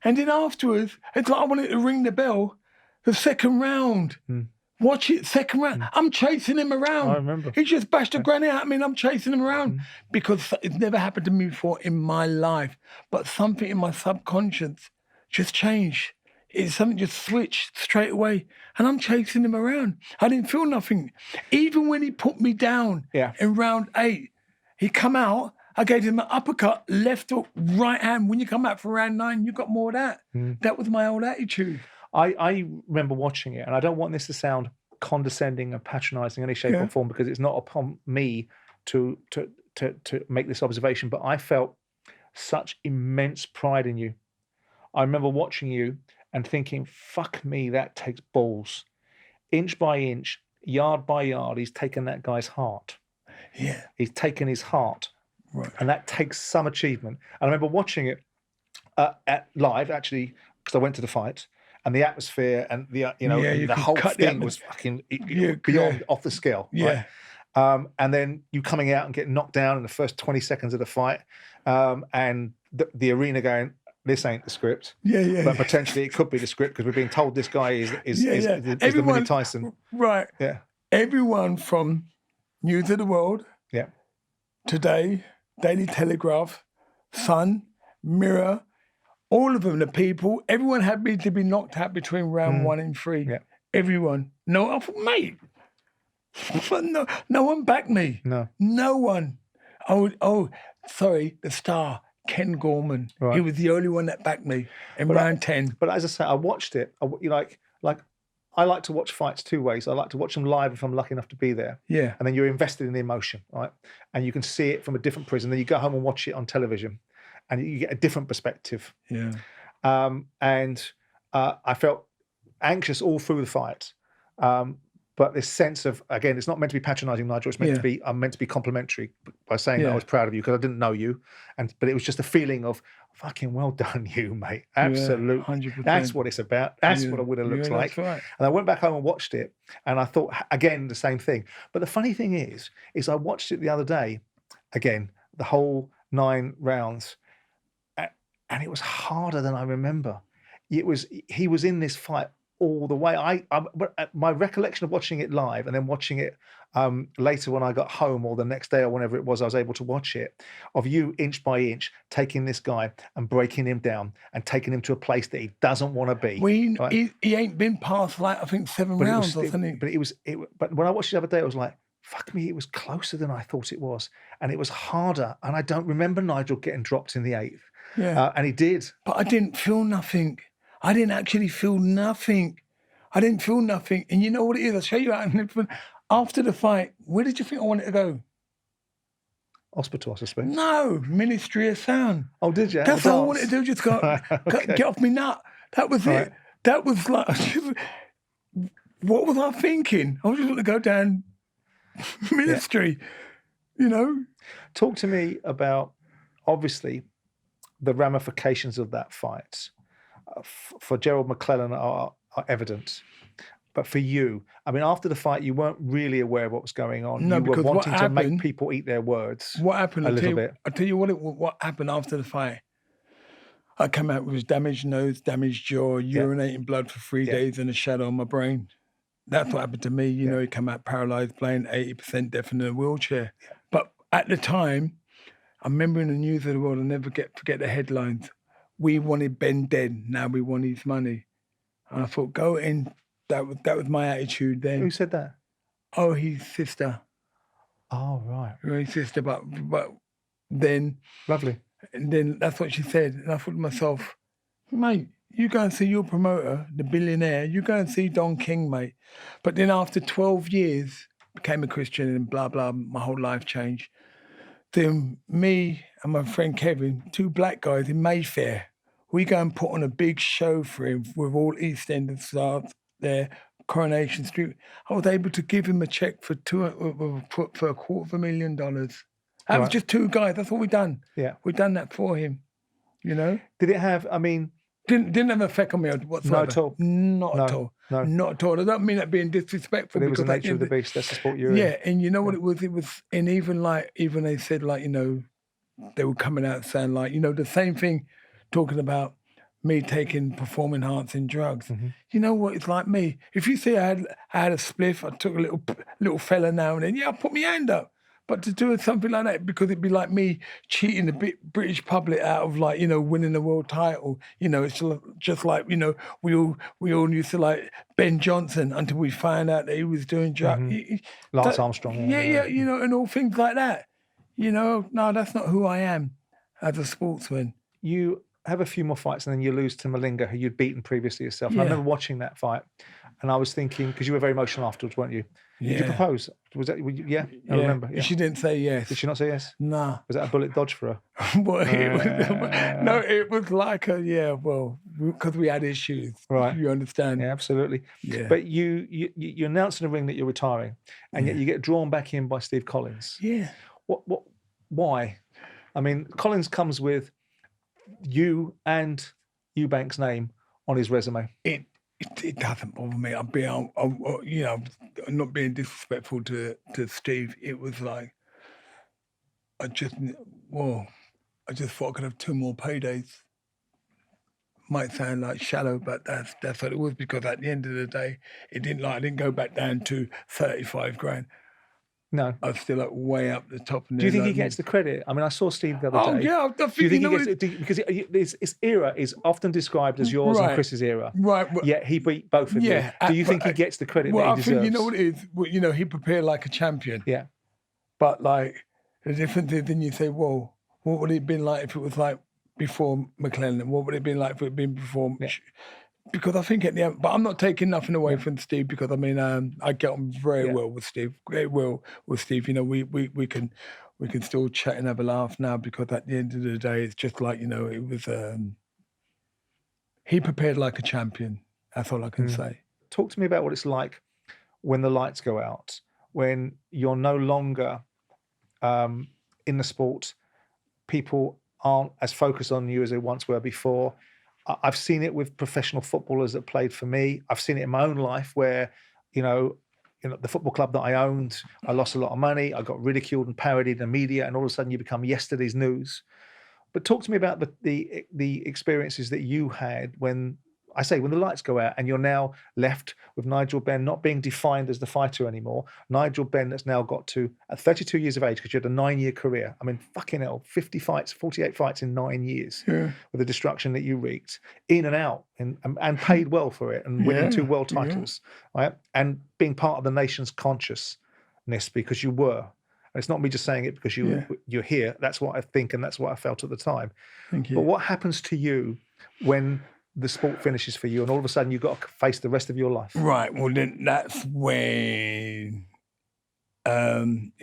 And then afterwards, it's like I wanted to ring the bell, the second round. Watch it, second round. I'm chasing him around. I remember. He just bashed a granny at me and I'm chasing him around because it's never happened to me before in my life. But something in my subconscious just changed. It's something just switched straight away. And I'm chasing him around. I didn't feel nothing. Even when he put me down in round 8, he come out, I gave him an uppercut, left hook, right hand. When you come out for round 9, you got more of that. That was my old attitude. I remember watching it, and I don't want this to sound condescending or patronising in any shape or form, because it's not upon me to make this observation, but I felt such immense pride in you. I remember watching you and thinking, fuck me, that takes balls. Inch by inch, yard by yard, he's taken that guy's heart. Yeah. He's taken his heart. Right. And that takes some achievement. And I remember watching it at live, actually, because I went to the fight. And the atmosphere and the the whole thing was fucking beyond off the scale. Yeah. Right? And then you coming out and getting knocked down in the first 20 seconds of the fight, and the arena going, "This ain't the script." But potentially it could be the script, because we're being told this guy is the mini Tyson. Right. Yeah. Everyone from News of the World. Yeah. Today. Daily Telegraph, Sun, Mirror, all of them, the People, everyone had me to be knocked out between round 1 and 3. Yeah. Everyone. No, I thought, mate, no one backed me. No one. Sorry, the star, Ken Gorman. Right. He was the only one that backed me in round 10. But as I say, I watched it. I like to watch fights two ways. I like to watch them live if I'm lucky enough to be there. Yeah. And then you're invested in the emotion, right? And you can see it from a different prism. Then you go home and watch it on television, and you get a different perspective. Yeah. I felt anxious all through the fight. But this sense of, again, it's not meant to be patronising, Nigel. It's meant to be. I'm meant to be complimentary by saying that I was proud of you because I didn't know you, but it was just a feeling of fucking well done, you mate. Absolutely, 100%. That's what it's about. That's what a winner looks like. Right. And I went back home and watched it, and I thought again the same thing. But the funny thing is I watched it the other day, again the whole 9 rounds, and it was harder than I remember. He was in this fight all the way. My recollection of watching it live and then watching it later when I got home or the next day or whenever it was I was able to watch it, of you inch by inch taking this guy and breaking him down and taking him to a place that he doesn't want to be. He ain't been past I think 7 rounds or something. But when I watched it the other day, I was like, fuck me, it was closer than I thought it was, and it was harder. And I don't remember Nigel getting dropped in the 8th. Yeah, and he did. But I didn't feel nothing. I didn't actually feel nothing. And you know what it is? I'll show you out. After the fight, where did you think I wanted to go? Hospital, I suspect. No, Ministry of Sound. Oh, did you? That's all I wanted to do, just go, get off me nut. That was it. That was like, what was I thinking? I was just going to go down Ministry, you know? Talk to me about, obviously, the ramifications of that fight. For Gerald McClellan are evident. But for you, I mean, after the fight, you weren't really aware of what was going on. No, you because were wanting to make people eat their words. What happened? A little bit. I'll tell you what happened after the fight. I came out with damaged nose, damaged jaw, urinating blood for 3 days and a shadow on my brain. That's what happened to me. You know, he came out paralysed, blind, 80% deaf in a wheelchair. But at the time, I remember in the news of the world, I'll never forget the headlines. We wanted Ben dead, now we want his money. And I thought, go in. That was my attitude then. Who said that? Oh, his sister. Oh, right. His sister, but then... Lovely. And then that's what she said. And I thought to myself, mate, you go and see your promoter, the billionaire, you go and see Don King, mate. But then after 12 years, became a Christian and blah, blah, my whole life changed. Then me and my friend Kevin, 2 black guys in Mayfair, we go and put on a big show for him with all East End stars there, Coronation Street. I was able to give him a check for $250,000. That was just 2 guys. That's what we done. Yeah, we done that for him. You know. Did it have? I mean, didn't have an effect on me whatsoever. Not at all. Not at all. No, not at all. I don't mean that being disrespectful. But it was the nature of the beast. That's the sport you're in. Yeah, and you know what it was? It was, and even they said you know, they were coming out saying you know, the same thing, talking about me taking performance-enhancing drugs. Mm-hmm. You know what it's like me. If you see I had a spliff, I took a little fella now and then, I put my hand up. But to do something like that, because it'd be like me cheating the British public out of you know, winning the world title. You know, it's just like, you know, we all used to like Ben Johnson until we found out that he was doing drugs. Mm-hmm. Lance Armstrong. Yeah, you know, and all things like that. You know, no, that's not who I am as a sportsman. You have a few more fights and then you lose to Malinga, who you'd beaten previously yourself. Yeah. I remember watching that fight and I was thinking, because you were very emotional afterwards, weren't you? Yeah. Did you propose? Was that, yeah? I remember. Yeah. She didn't say yes. Did she not say yes? Nah. Was that a bullet dodge for her? Well, it was like because we had issues. Right. You understand? Yeah, absolutely. Yeah. But you announced in the ring that you're retiring, and yet you get drawn back in by Steve Collins. Yeah. Why? I mean, Collins comes with you and Eubank's name on his resume. It doesn't bother me. You know, I'm not being disrespectful to Steve. It was like, I just thought I could have 2 more paydays. Might sound like shallow, but that's what it was, because at the end of the day, I didn't go back down to 35 grand. No. I was still like way up the top. Do you think he gets the credit? I mean, I saw Steve the other day. Oh, yeah. Do you think he gets because his era is often described as yours and Chris's era. Right. Yet he beat both of you. Do you think he gets the credit that he deserves? I think, you know what it is? Well, you know, he prepared like a champion. Yeah. But like, the difference is then you say, well, what would it have been like if it was like before McClellan? What would it have been like if it had been before? Yeah. Because I think at the end, but I'm not taking nothing away from Steve, because I mean, I get on very well with Steve, very well with Steve. You know, we can still chat and have a laugh now, because at the end of the day, it's just like, you know, it was, he prepared like a champion. That's all I can say. Talk to me about what it's like when the lights go out, when you're no longer in the sport, people aren't as focused on you as they once were before. I've seen it with professional footballers that played for me. I've seen it in my own life where, you know, the football club that I owned, I lost a lot of money. I got ridiculed and parodied in the media, and all of a sudden you become yesterday's news. But talk to me about the experiences that you had when the lights go out and you're now left with Nigel Benn not being defined as the fighter anymore. Nigel Benn that's now got to, at 32 years of age, because you had a 9-year career. I mean, fucking hell, 50 fights, 48 fights in 9 years with the destruction that you wreaked, in and out, and paid well for it, and winning 2 world titles, right? And being part of the nation's consciousness, because you were. And it's not me just saying it because you're here. That's what I think, and that's what I felt at the time. Thank you. But what happens to you when the sport finishes for you and all of a sudden you've got to face the rest of your life? Right. Well, then that's when it's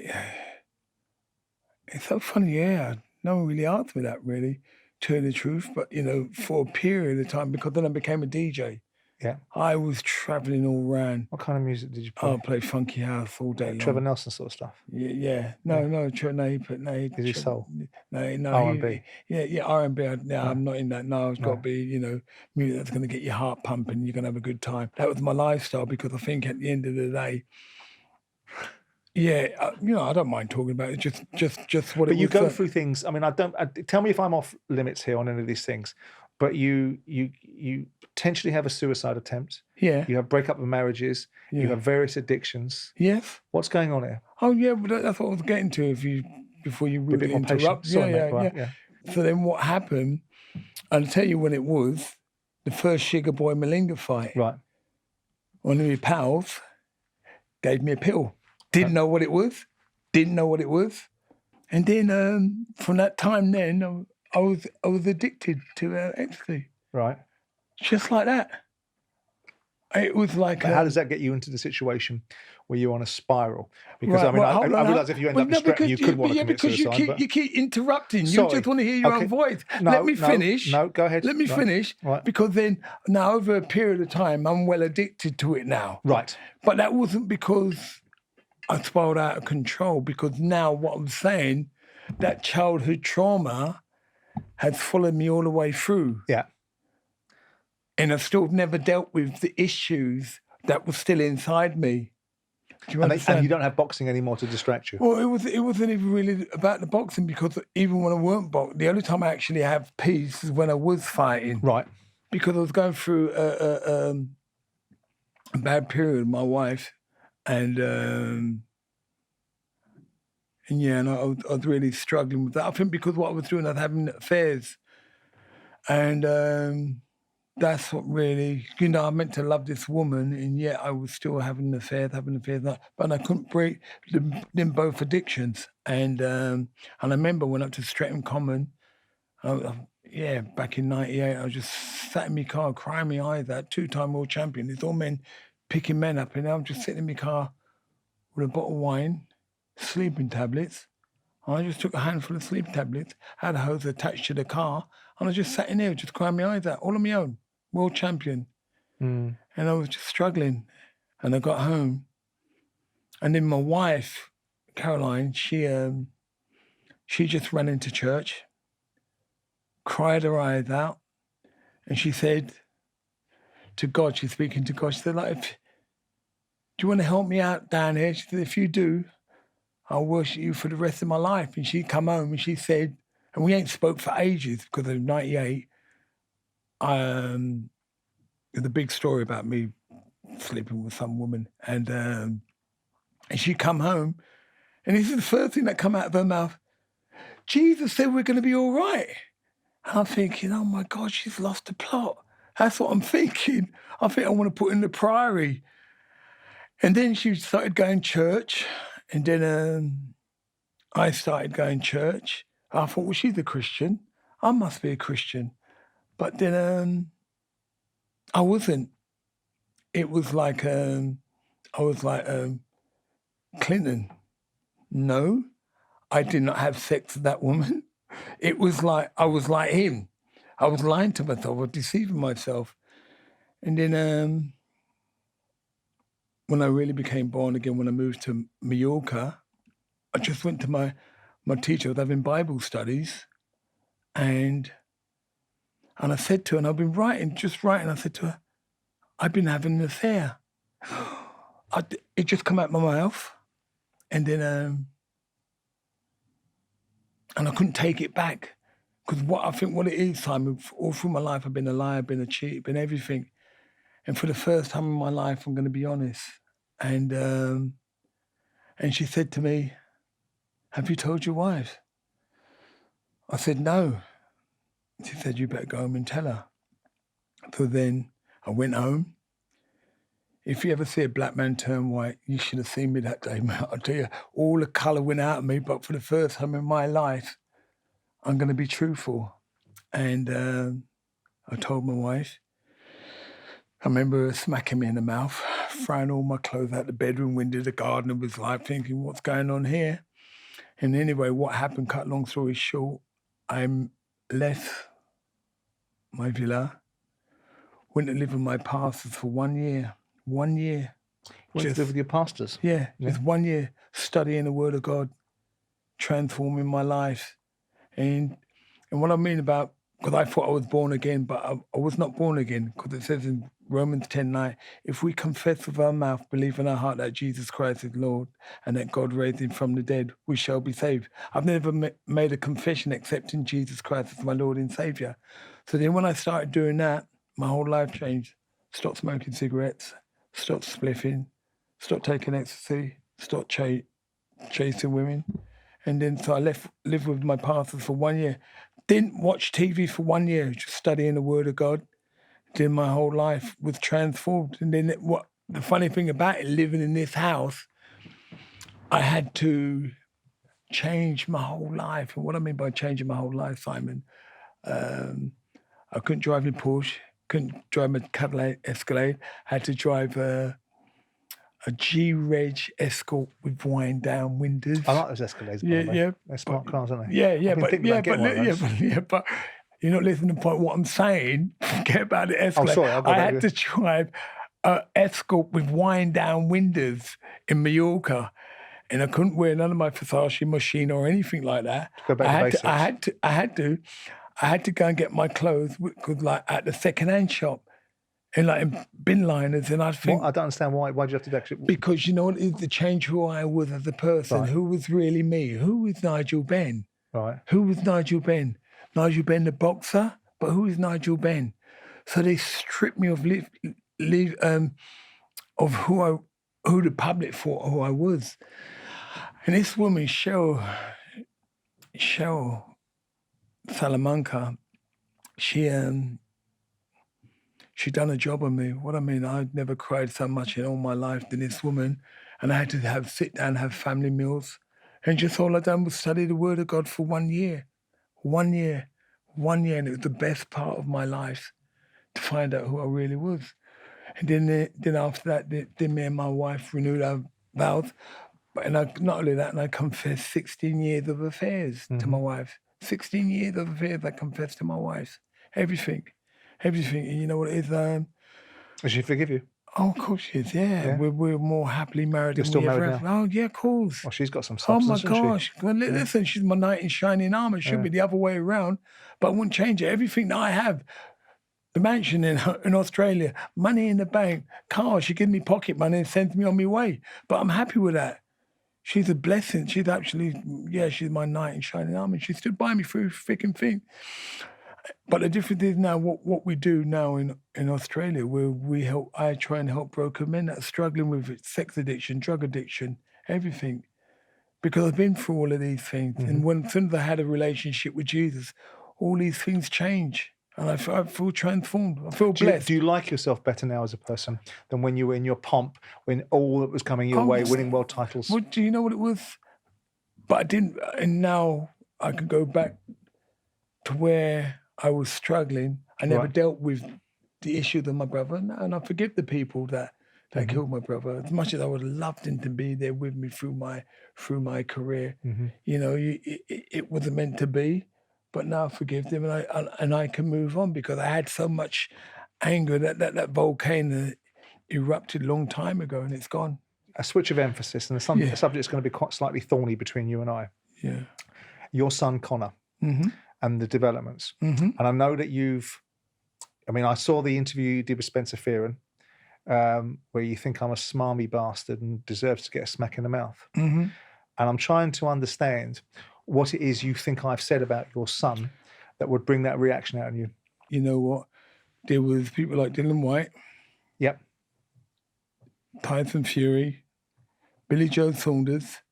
so funny. Yeah, no one really asked me that, really, to tell the truth. But, you know, for a period of time, because then I became a DJ. Yeah. I was traveling all around. What kind of music did you play? I played funky house all day long. Trevor Nelson sort of stuff? Yeah. No. Did you soul? No. R&B? Yeah, R&B. I'm not in that. No, it's got to be, you know, music that's going to get your heart pumping. You're going to have a good time. That was my lifestyle, because I think at the end of the day, you know, I don't mind talking about it. Just what it was. But you go through things. I mean, tell me if I'm off limits here on any of these things. But you potentially have a suicide attempt. Yeah. You have breakup of marriages. Yeah. You have various addictions. Yes. What's going on here? Oh yeah, but that's what I was getting to. Before you really interrupt. Yeah. So then what happened? I'll tell you when it was. The first Sugar Boy Malinga fight. Right. One of my pals gave me a pill. Didn't know what it was. And then from that time then, I was addicted to ecstasy. Right. Just like that. It was like. But how does that get you into the situation where you're on a spiral? Because I realise if you end up in Streatham, you could want to commit suicide. You keep interrupting. You just want to hear your own voice. Let me finish. No, go ahead. Let me finish. Right. Because then, now over a period of time, I'm well addicted to it now. Right. But that wasn't because I spiraled out of control. Because now what I'm saying, that childhood trauma has followed me all the way through. Yeah. And I've still never dealt with the issues that were still inside me. Do you understand? And you don't have boxing anymore to distract you? Well, it wasn't even really about the boxing, because even when I weren't boxing, the only time I actually have peace is when I was fighting. Right. Because I was going through a bad period with my wife, and I was really struggling with that. I think because what I was doing, I was having affairs. And that's what really, you know, I meant to love this woman, and yet I was still having affairs, but I couldn't break them both addictions. And I remember when I went to Streatham Common, back in 98, I just sat in my car crying my eyes out, 2-time world champion. There's all men picking men up, and I'm just sitting in my car with a bottle of wine, sleeping tablets. I just took a handful of sleeping tablets, had a hose attached to the car, and I just sat in there, just crying my eyes out, all on my own, world champion. And I was just struggling. And I got home. And then my wife, Caroline, she just ran into church, cried her eyes out, and she said to God, she's speaking to God, she said, do you want to help me out down here? She said, if you do, I'll worship you for the rest of my life. And she come home and she said, and we ain't spoke for ages because of 98. There's a big story about me sleeping with some woman. And she come home And this is the first thing that come out of her mouth. Jesus said we're going to be all right. And I'm thinking, oh my God, she's lost the plot. That's what I'm thinking. I think I want to put in the priory. And then she started going church. And then I started going church. I thought, well, she's a Christian. I must be a Christian. But then I wasn't. It was like, I was like Clinton. No, I did not have sex with that woman. It was like, I was like him. I was lying to myself, I was deceiving myself. And then when I really became born again, when I moved to Mallorca, I just went to my teacher. I was having Bible studies. And I said to her, and I've been writing, I said to her, I've been having an affair. It just come out my mouth. And then, and I couldn't take it back. Because what it is, Simon, all through my life, I've been a liar, been a cheat, been everything. And for the first time in my life, I'm going to be honest. And she said to me, have you told your wife? I said, no. She said, you better go home and tell her. So then I went home. If you ever see a black man turn white, you should have seen me that day, man. I'll tell you, all the colour went out of me, but for the first time in my life, I'm going to be truthful. And I told my wife. I remember her smacking me in the mouth, throwing all my clothes out the bedroom window. The gardener was like thinking, what's going on here? And anyway, what happened, cut long story short, I left my villa, went to live with my pastors for 1 year. 1 year. Went to live with your pastors? Yeah, just 1 year, studying the Word of God, transforming my life. And what I mean about, because I thought I was born again, but I was not born again, because it says in Romans 10:9, if we confess with our mouth, believe in our heart that Jesus Christ is Lord and that God raised him from the dead, we shall be saved. I've never made a confession accepting Jesus Christ as my Lord and Saviour. So then when I started doing that, my whole life changed. Stopped smoking cigarettes, stopped spliffing, stopped taking ecstasy, stopped chasing women. And then so I lived with my pastors for 1 year. Didn't watch TV for 1 year, just studying the Word of God. Then my whole life was transformed. And then what the funny thing about it, living in this house, I had to change my whole life. And what I mean by changing my whole life, Simon, I couldn't drive a Porsche, couldn't drive a Cadillac Escalade. I had to drive a G-Reg Escort with wind down windows. I like those Escalades. Yeah. They're smart cars, aren't they? Yeah, but you're not listening to what I'm saying. Forget about the Escalade. Oh, sorry, I had to drive an Escort with wind down windows in Mallorca, and I couldn't wear none of my Versace machine or anything like that. Go back to basics. I had to go and get my clothes like at the second-hand shop. And like in bin liners, and I think... I don't understand why did you have to do that? Because, you know what, is to change who I was as a person, right. Who was really me, who was Nigel Benn? Right. Who was Nigel Benn? Nigel Benn the boxer, but who is Nigel Benn? So they stripped me of who the public thought who I was. And this woman, Cheryl Salamanca, she done a job on me. What I mean, I'd never cried so much in all my life than this woman. And I had to sit down, have family meals. And just all I done was study the Word of God for 1 year. 1 year. 1 year. And it was the best part of my life to find out who I really was. And then after that, then me and my wife renewed our vows. And not only that, and I confessed 16 years of affairs to my wife. 16 years of affairs I confessed to my wife. Everything. And you know what it is? Does she forgive you? Oh, of course she is, yeah. We're more happily married You're than still we ever married have. now? Oh, yeah, of course. Well, she's got some substance, oh, my gosh. Well, listen, she's my knight in shining armour. It should be the other way around, but I wouldn't change it. Everything that I have, the mansion in Australia, money in the bank, car, she gives me pocket money and sends me on my way. But I'm happy with that. She's a blessing. She's actually, she's my knight in shining armour. She stood by me through thick and thin. But the difference is now what we do now in Australia, where I try and help broken men that are struggling with sex addiction, drug addiction, everything. because I've been through all of these things. And when since I had a relationship with Jesus, all these things change. And I feel transformed. I feel blessed. Do you like yourself better now as a person than when you were in your pomp, when all that was coming your way, winning world titles? Well, do you know what it was? But I didn't, and now I can go back to where I was struggling. I never dealt with the issues of my brother, and I forgive the people that killed my brother. As much as I would have loved him to be there with me through my career, you know, it wasn't meant to be. But now I forgive them, and I can move on because I had so much anger that volcano erupted a long time ago, and it's gone. A switch of emphasis, and the subject's going to be quite slightly thorny between you and I. Yeah. Your son, Conor, and the developments. And I know that I saw the interview you did with Spencer Fearon, where you think I'm a smarmy bastard and deserves to get a smack in the mouth. And I'm trying to understand what it is you think I've said about your son that would bring that reaction out in you. You know what? There was people like Dillian Whyte. Yep. Tyson Fury. Billy Joe Saunders.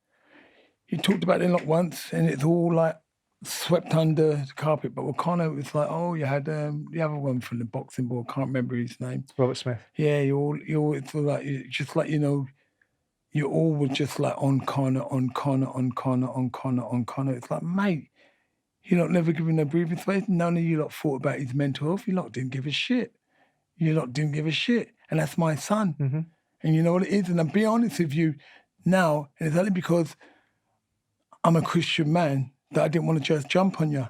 He talked about it not once, and it's all like swept under the carpet. But with Conor, it's like, oh, you had the other one from the boxing ball. Can't remember his name. Robert Smith. Yeah, it's like just like, you know, you all were just like on Conor. It's like, mate, you lot never given no breathing space. None of you lot thought about his mental health. You lot didn't give a shit. And that's my son. And you know what it is? And I'll be honest with you now, and it's only because I'm a Christian man that I didn't want to just jump on you.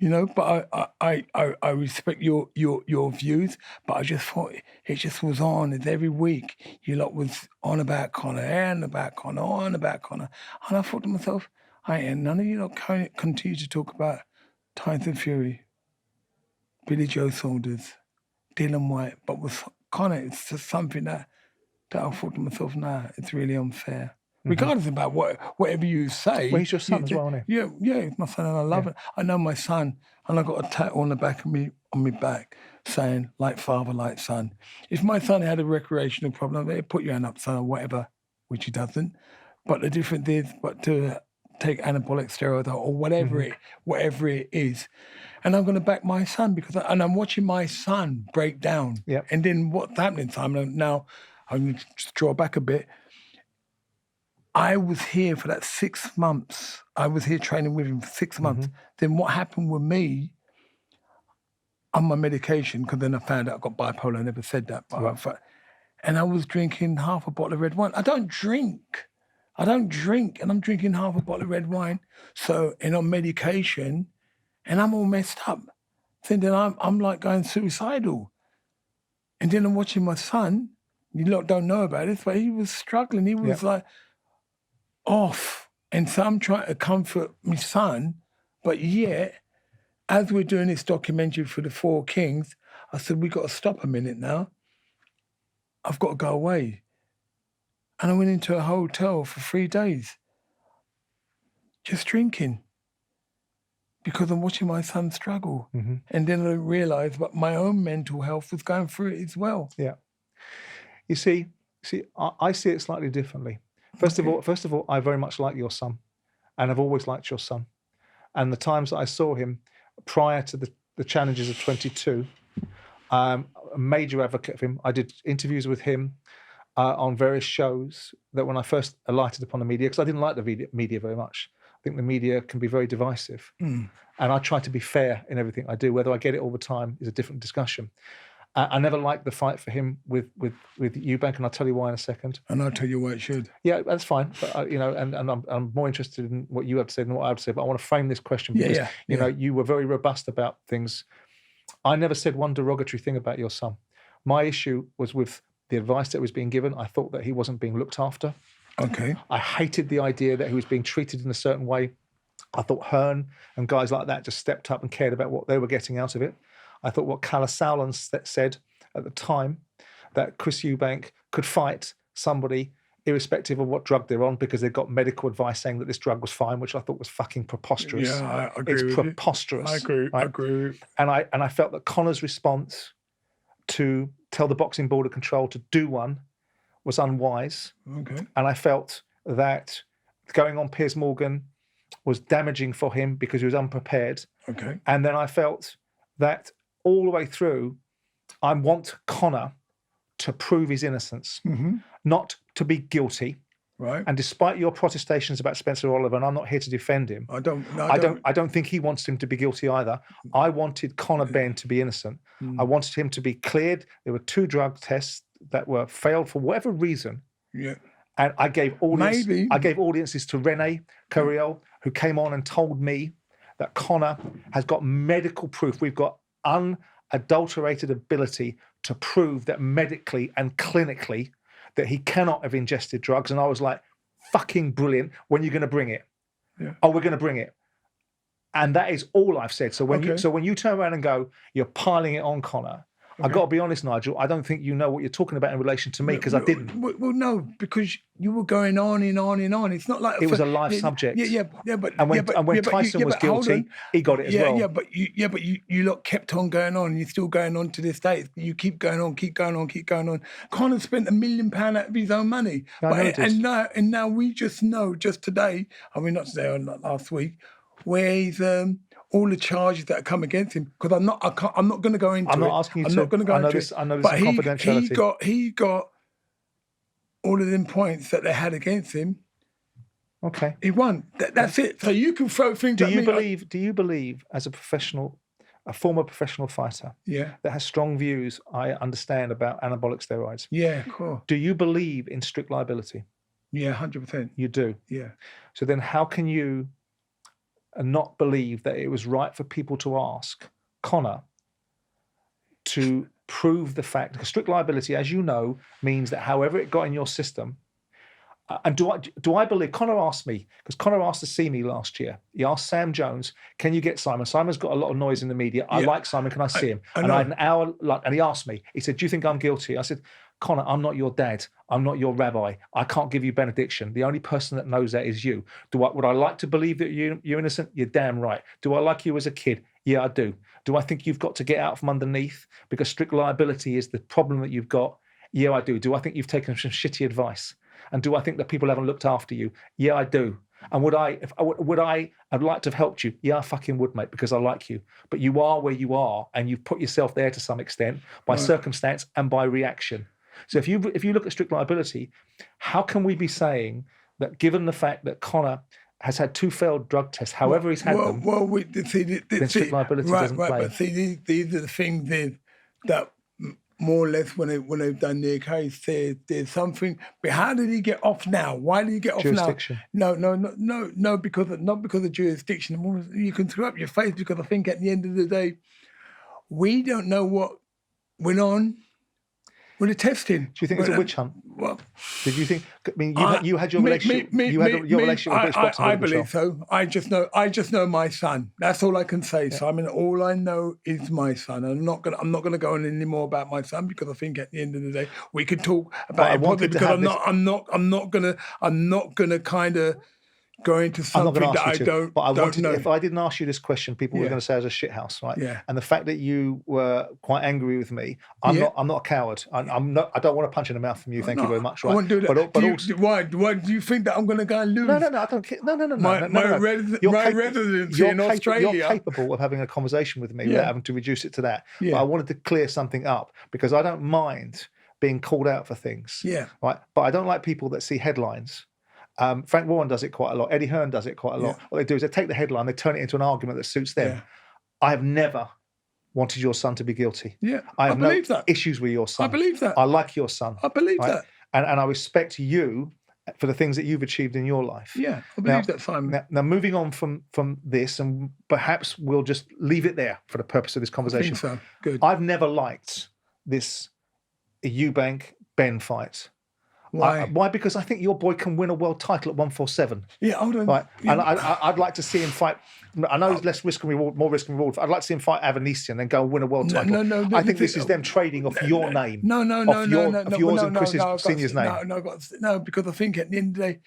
You know, but I respect your views, but I just thought it just was on. It's every week you lot was on about Conor, on about Conor. And I thought to myself, none of you lot continue to talk about Tyson Fury, Billy Joe Saunders, Dillian Whyte, but with Conor, it's just something that I thought to myself, nah, it's really unfair. Regardless about whatever you say. Well, he's your son as well, isn't he? Yeah, he's my son, and I love it. I know my son, and I got a tattoo on the back of me, on my back, saying, like father, like son. If my son had a recreational problem, they'd put your hand up, son, or whatever, which he doesn't. But the difference is, to take anabolic steroids or whatever it is, and I'm going to back my son and I'm watching my son break down. Yep. And then what's happening, Simon? Now I'm going to just draw back a bit. I was here for that 6 months. I was here training with him for 6 months. Then what happened with me, on my medication, because then I found out I got bipolar. I never said that. But and I was drinking half a bottle of red wine. I don't drink, and I'm drinking half a bottle of red wine. So, and on medication, and I'm all messed up. So then I'm like going suicidal. And then I'm watching my son. You lot don't know about this, but he was struggling. He was like off. And so I'm trying to comfort my son, but yet, as we're doing this documentary for the Four Kings, I said, we got to stop a minute now. I've got to go away. And I went into a hotel for 3 days, just drinking, because I'm watching my son struggle. And then I realized that my own mental health was going through it as well. Yeah. You see, I see it slightly differently. First of all, I very much like your son, and I've always liked your son. And the times that I saw him prior to the challenges of 22, a major advocate of him. I did interviews with him on various shows that when I first alighted upon the media, because I didn't like the media very much. I think the media can be very divisive. And I try to be fair in everything I do. Whether I get it all the time is a different discussion. I never liked the fight for him with Eubank, and I'll tell you why in a second. And I'll tell you why it should. Yeah, that's fine. But and I'm more interested in what you have to say than what I have to say. But I want to frame this question because you know you were very robust about things. I never said one derogatory thing about your son. My issue was with the advice that was being given. I thought that he wasn't being looked after. Okay. I hated the idea that he was being treated in a certain way. I thought Hearn and guys like that just stepped up and cared about what they were getting out of it. I thought what Kalle Sauerland said at the time, that Chris Eubank could fight somebody irrespective of what drug they're on because they got medical advice saying that this drug was fine, which I thought was fucking preposterous. Yeah, I agree. It's preposterous. I agree. Right? I agree. And I felt that Conor's response to tell the Boxing Board of Control to do one was unwise. Okay. And I felt that going on Piers Morgan was damaging for him because he was unprepared. Okay. And then I felt that all the way through, I want Conor to prove his innocence, not to be guilty. Right. And despite your protestations about Spencer Oliver, and I'm not here to defend him, I don't think he wants him to be guilty either. I wanted Conor Benn to be innocent. I wanted him to be cleared. There were 2 drug tests that were failed for whatever reason. Yeah. And I gave audiences to Rene Curiel, who came on and told me that Conor has got medical proof. We've got unadulterated ability to prove that medically and clinically that he cannot have ingested drugs. And I was like, fucking brilliant. When are you going to bring it? Yeah. Oh, we're going to bring it. And that is all I've said. So when you turn around and go, you're piling it on Conor, I've got to be honest, Nigel, I don't think you know what you're talking about in relation to me, because I didn't. Well, no, because you were going on and on and on. It's not like... It was a live subject. Yeah, but... And when Tyson was guilty, he got it as well. Yeah, but you lot kept on going on, and you're still going on to this day. You keep going on. Conor spent £1 million out of his own money. And now we just know, just today, I mean, not today or not last week, where he's... all the charges that come against him, because I'm not going to go into it. I'm not asking you to. I'm not going to go into it. I know this but is confidentiality. He got all of them points that they had against him. Okay. He won. That's it. So you can throw things at me. Do you believe, as a former professional fighter, that has strong views, I understand, about anabolic steroids? Yeah, cool. Do you believe in strict liability? Yeah, 100%. You do? Yeah. So then how can you not believe that it was right for people to ask Conor to prove the fact? Because strict liability, as you know, means that however it got in your system, and do I believe, Conor asked me, because Conor asked to see me last year. He asked Sam Jones, can you get Simon? Simon's got a lot of noise in the media. I like Simon, can I see him? And I had an hour, and he asked me, he said, do you think I'm guilty? I said, Conor, I'm not your dad. I'm not your rabbi. I can't give you benediction. The only person that knows that is you. Would I like to believe that you're innocent? You're damn right. Do I like you as a kid? Yeah, I do. Do I think you've got to get out from underneath because strict liability is the problem that you've got? Yeah, I do. Do I think you've taken some shitty advice? And do I think that people haven't looked after you? Yeah, I do. And I'd like to have helped you. Yeah, I fucking would, mate, because I like you. But you are where you are, and you've put yourself there to some extent by circumstance and by reaction. So if you look at strict liability, how can we be saying that, given the fact that Conor has had 2 failed drug tests, however he's had them, then strict liability doesn't play? But see, these are the things that more or less when they've done their case, there's something. But how did he get off now? Why did he get off jurisdiction. now? No, not because of jurisdiction. You can throw up your face, because I think at the end of the day, we don't know what went on with the testing. Do you think it's a witch hunt? Well, did you think? I mean, you had your relationship. You had your relationship with British boxing. I believe so. I just know my son. That's all I can say. So I mean, all I know is my son. I'm not gonna go on any more about my son, because I think at the end of the day we could talk about it probably, because I'm not gonna kind of go into something that I don't know. If I didn't ask you this question, people were going to say I was a shithouse, right? Yeah. And the fact that you were quite angry with me, I'm not a coward. I don't want to punch in the mouth from you. Thank you very much. Right? I won't do that. Why do you think that I'm going to go and lose? No. I don't care. No. My residency in Australia. You're capable of having a conversation with me without having to reduce it to that. Yeah. But I wanted to clear something up, because I don't mind being called out for things. Yeah. Right. But I don't like people that see headlines. Frank Warren does it quite a lot. Eddie Hearn does it quite a lot. Yeah. What they do is they take the headline, they turn it into an argument that suits them. Yeah. I have never wanted your son to be guilty. Yeah, I believe no issues with your son. I believe that. I like your son. I believe that. And I respect you for the things that you've achieved in your life. Yeah, I believe that, Simon. Now, moving on from this, and perhaps we'll just leave it there for the purpose of this conversation. I think so. Good. I've never liked this Eubank Benn fight. Why? Why? Because I think your boy can win a world title at 147. Yeah, hold on. Right, and I'd like to see him fight. I know it's less risk and reward, more risk and reward. I'd like to see him fight Avanesian and go and win a world title. No. I think this is them trading off your name. No. Of yours and Chris's senior's name. No, because I think at the end of the day,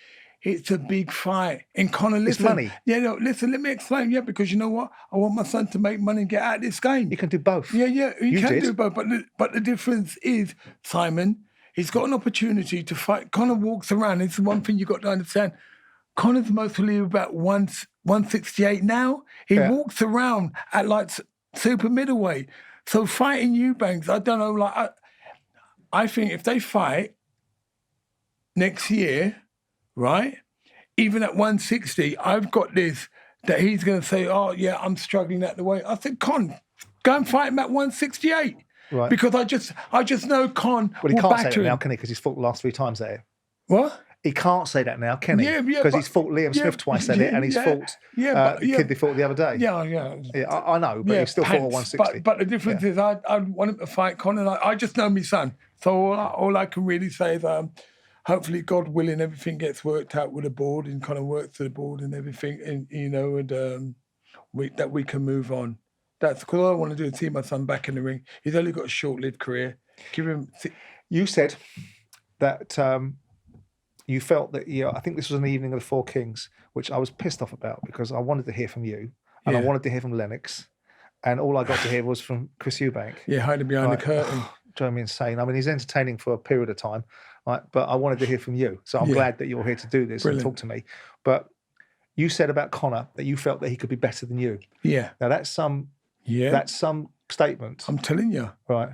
it's a big fight. And Conor, listen. It's money. Yeah, no, listen, let me explain. Yeah, because you know what? I want my son to make money and get out of this game. You can do both. Yeah, you can do both. But the difference is, Simon, he's got an opportunity to fight. Conor walks around. It's the one thing you've got to understand. Conor's mostly about 168 now. He walks around at like super middleweight. So fighting Eubanks, I don't know, like, I think if they fight next year, right, even at 160, I've got this, that he's going to say, oh, yeah, I'm struggling at the weight. I said, Con, go and fight him at 168. Right. Because I just know Con Well, he will can't say batter that now, him. can he? Because he's fought the last 3 times there. What? He can't say that now, can he? Yeah, because he's fought Liam Smith twice at it, and he's fought the kid they fought the other day. Yeah. I know, but he's still fought at 160. But the difference is, I want him to fight Conor. I just know my son, so all I can really say is, hopefully, God willing, everything gets worked out with the board and kind of works to the board and everything, and that we can move on. That's because all I want to do is see my son back in the ring. He's only got a short-lived career. Give him. You said that. You felt that, I think this was an evening of the Four Kings, which I was pissed off about because I wanted to hear from you and I wanted to hear from Lennox, and all I got to hear was from Chris Eubank. Yeah, hiding behind the curtain. Drove me insane. I mean, he's entertaining for a period of time, right? But I wanted to hear from you. So I'm glad that you're here to do this and talk to me. But you said about Conor that you felt that he could be better than you. Yeah. Now that's some statement. I'm telling you. Right.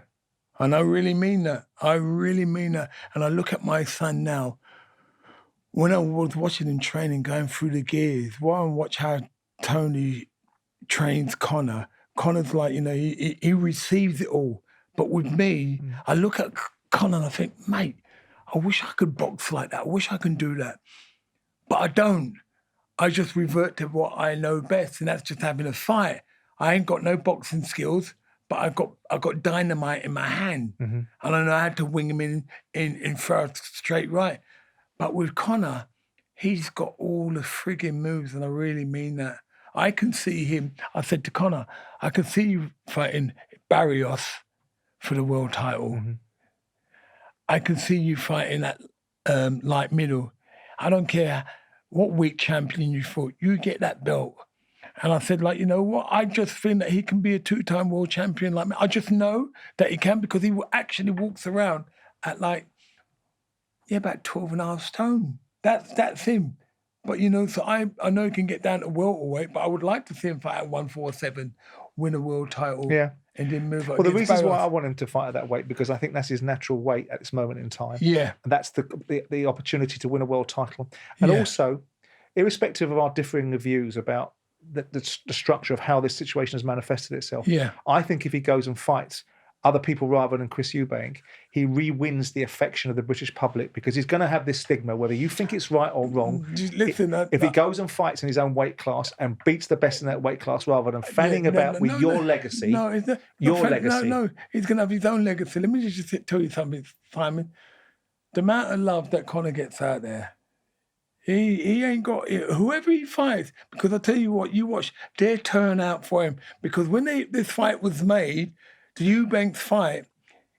And I really mean that. I really mean that. And I look at my son now. When I was watching him training, going through the gears, while I watch how Tony trains Conor, Conor's like, he receives it all. But with me, I look at Conor and I think, mate, I wish I could box like that. I wish I could do that. But I don't. I just revert to what I know best, and that's just having a fight. I ain't got no boxing skills, but I got dynamite in my hand. And I know how to wing him in first straight right. But with Conor, he's got all the frigging moves, and I really mean that. I can see him. I said to Conor, I can see you fighting Barrios for the world title. I can see you fighting at light middle. I don't care what weight champion you fought, you get that belt. And I said, you know what? I just think that he can be a 2-time world champion like me. I just know that he can because he actually walks around at about 12 and a half stone. That's him. But, so I know he can get down to welterweight, but I would like to see him fight at 147, win a world title, and then move on. Well, the reasons why I want him to fight at that weight, because I think that's his natural weight at this moment in time. Yeah. And that's the opportunity to win a world title. And also, irrespective of our differing views about the structure of how this situation has manifested itself, I think if he goes and fights other people rather than Chris Eubank, he re-wins the affection of the British public, because he's going to have this stigma, whether you think it's right or wrong. Listen, if he goes and fights in his own weight class and beats the best in that weight class, rather than fanning your legacy. No, he's going to have his own legacy. Let me just tell you something, Simon. The amount of love that Conor gets out there, he ain't got it. Whoever he fights, because I tell you what, you watch their turnout for him, because when this fight was made, the Eubanks fight,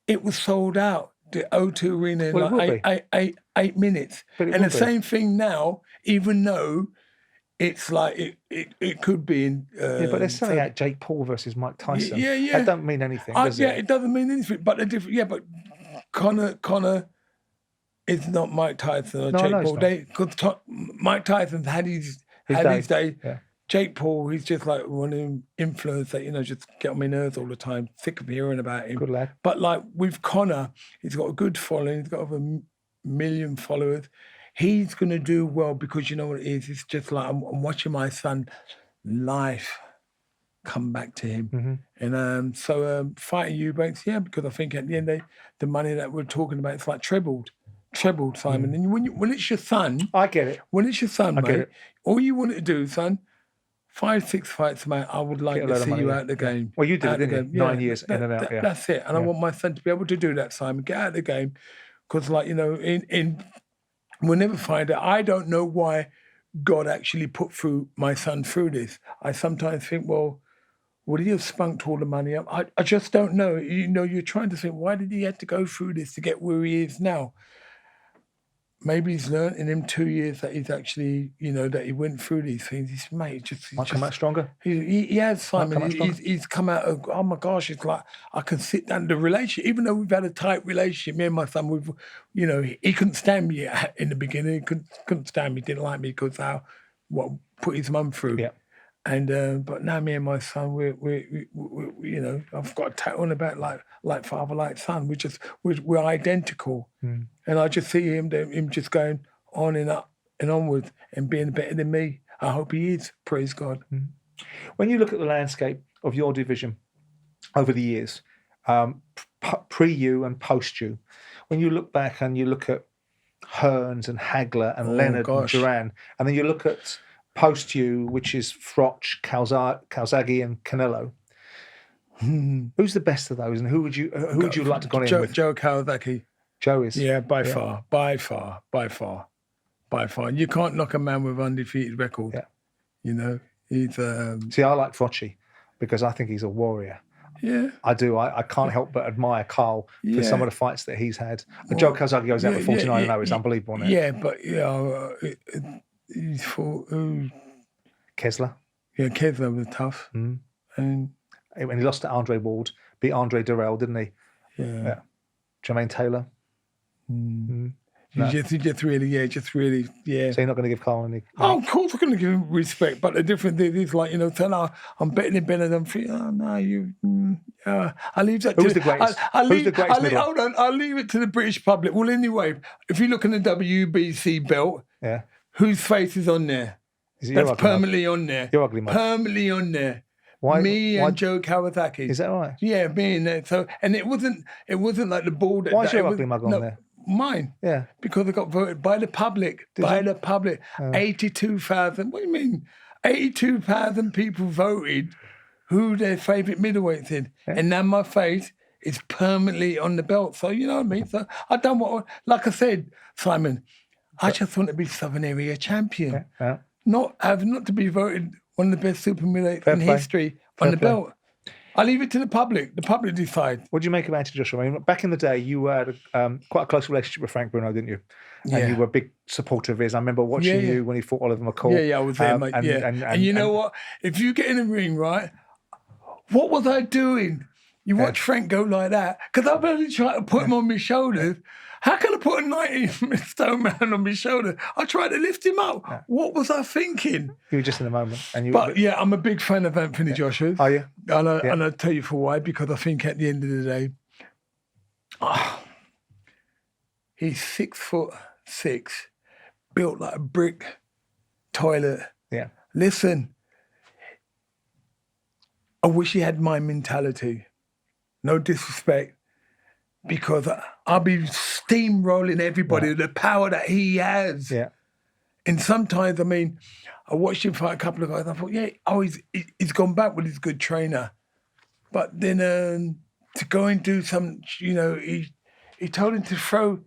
it was sold out, the O2 Arena in 8 minutes. And the same thing now, even though it's it could be in... but they're selling out Jake Paul versus Mike Tyson. Yeah. That doesn't mean anything, does it? It doesn't mean anything, but but Conor is not Mike Tyson or Jake Paul. Because Mike Tyson's had his day. Yeah. Jake Paul, he's just like one of them influencers that, just get on my nerves all the time. Sick of hearing about him. Good lad. But with Conor, he's got a good following. He's got over 1 million followers. He's going to do well because you know what it is? It's just like I'm watching my son life come back to him. And so fighting Eubanks, because I think at the end, the money that we're talking about, it's like trebled, Simon. And when it's your son... I get it. When it's your son, mate, all you want to do, son... 5-6 fights, mate. I would like to see you out the game. Well, you did it, didn't you? 9 years in and out. That's it. And I want my son to be able to do that, Simon. Get out of the game, because, we'll never find out. I don't know why God actually put my son through this. I sometimes think, well, would he have spunked all the money up? I just don't know. You're trying to think, why did he have to go through this to get where he is now? maybe he's learned in them 2 years that he's actually, that he went through these things. He's might come out stronger. He has, Simon. He's come out of, oh my gosh, it's like I can sit down. The relationship, even though we've had a tight relationship, me and my son, he couldn't stand me in the beginning. He couldn't stand me, didn't like me because what put his mum through. Yeah. And but now me and my son, we I've got a tattoo on the back like father, like son. We're identical, and I just see him just going on and up and onward and being better than me. I hope he is. Praise God. When you look at the landscape of your division over the years, pre-you and post-you, when you look back and you look at Hearns and Hagler and Leonard and Duran, and then you look at post-you, which is Froch, Calzaghe and Canelo. Who's the best of those, and who would you like to go in with? Joe Calzaghe. Joe is, by far. You can't knock a man with undefeated record. Yeah. He's. See, I like Frochi because I think he's a warrior. Yeah, I do. I can't help but admire Carl for some of the fights that he's had. Joe Calzaghe goes out with 49-0. It's unbelievable, isn't it? Yeah, but he's fought Kessler. Yeah, Kessler was tough. And when he lost to Andre Ward, beat Andre Durrell, didn't he? Yeah. Jermaine Taylor. No. Just really. So you're not going to give Carl any? Oh, of course I'm going to give him respect, but the difference is like, saying, I'm betting him better than free. Oh, no, you... I'll leave that Who's the greatest? Who's the greatest middle? Hold on, I'll leave it to the British public. Well, anyway, if you look in the WBC belt, whose face is on there? That's permanently on there. You're ugly, mate. Permanently on there. Why? And Joe Calzaghe. Is that right? Yeah, me and there. So, and it wasn't like the ball that... Why is your ugly mug on there? Mine. Yeah. Because I got voted by the public. The public. 82,000. What do you mean? 82,000 people voted who their favourite middleweights in. Yeah. And now my face is permanently on the belt. So, you know what I mean? So I done like I said, Simon, I just want to be Southern Area champion. Yeah. Not to be voted one of the best super middleweights in history on the belt. I leave it to the public. The public decide. What do you make of Anthony Joshua? I mean, back in the day, you had quite a close relationship with Frank Bruno, didn't you? And you were a big supporter of his. I remember watching you when he fought Oliver McCall. Yeah, I was there, mate. And you know what? If you get in the ring, right, what was I doing? You watch Frank go like that. Because I've only tried to put him on my shoulders. How can I put a 90-stone man on my shoulder? I tried to lift him up. Yeah. What was I thinking? You were just in the moment. I'm a big fan of Anthony Joshua. Are you? And I'll tell you for why. Because I think at the end of the day, he's 6'6", built like a brick toilet. Yeah. Listen, I wish he had my mentality. No disrespect. Because I'll be steamrolling everybody, the power that he has. Yeah. And sometimes, I mean, I watched him fight a couple of guys. I thought, he's gone back with his good trainer. But then to go and do some, he told him to throw.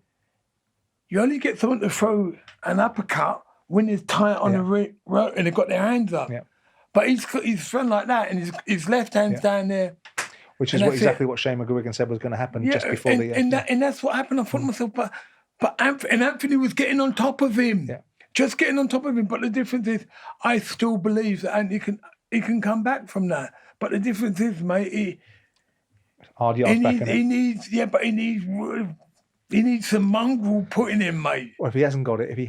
You only get someone to throw an uppercut when it's tight on the rope and they've got their hands up. Yeah. But he's thrown like that and his left hand's down there. Which is exactly what Shane McGuigan said was going to happen just before and that's what happened. I thought to myself, but Anthony was getting on top of him, just getting on top of him. But the difference is, I still believe that Anthony can come back from that. But the difference is, mate, he needs some mongrel putting in, mate. Well, if he hasn't got it, he's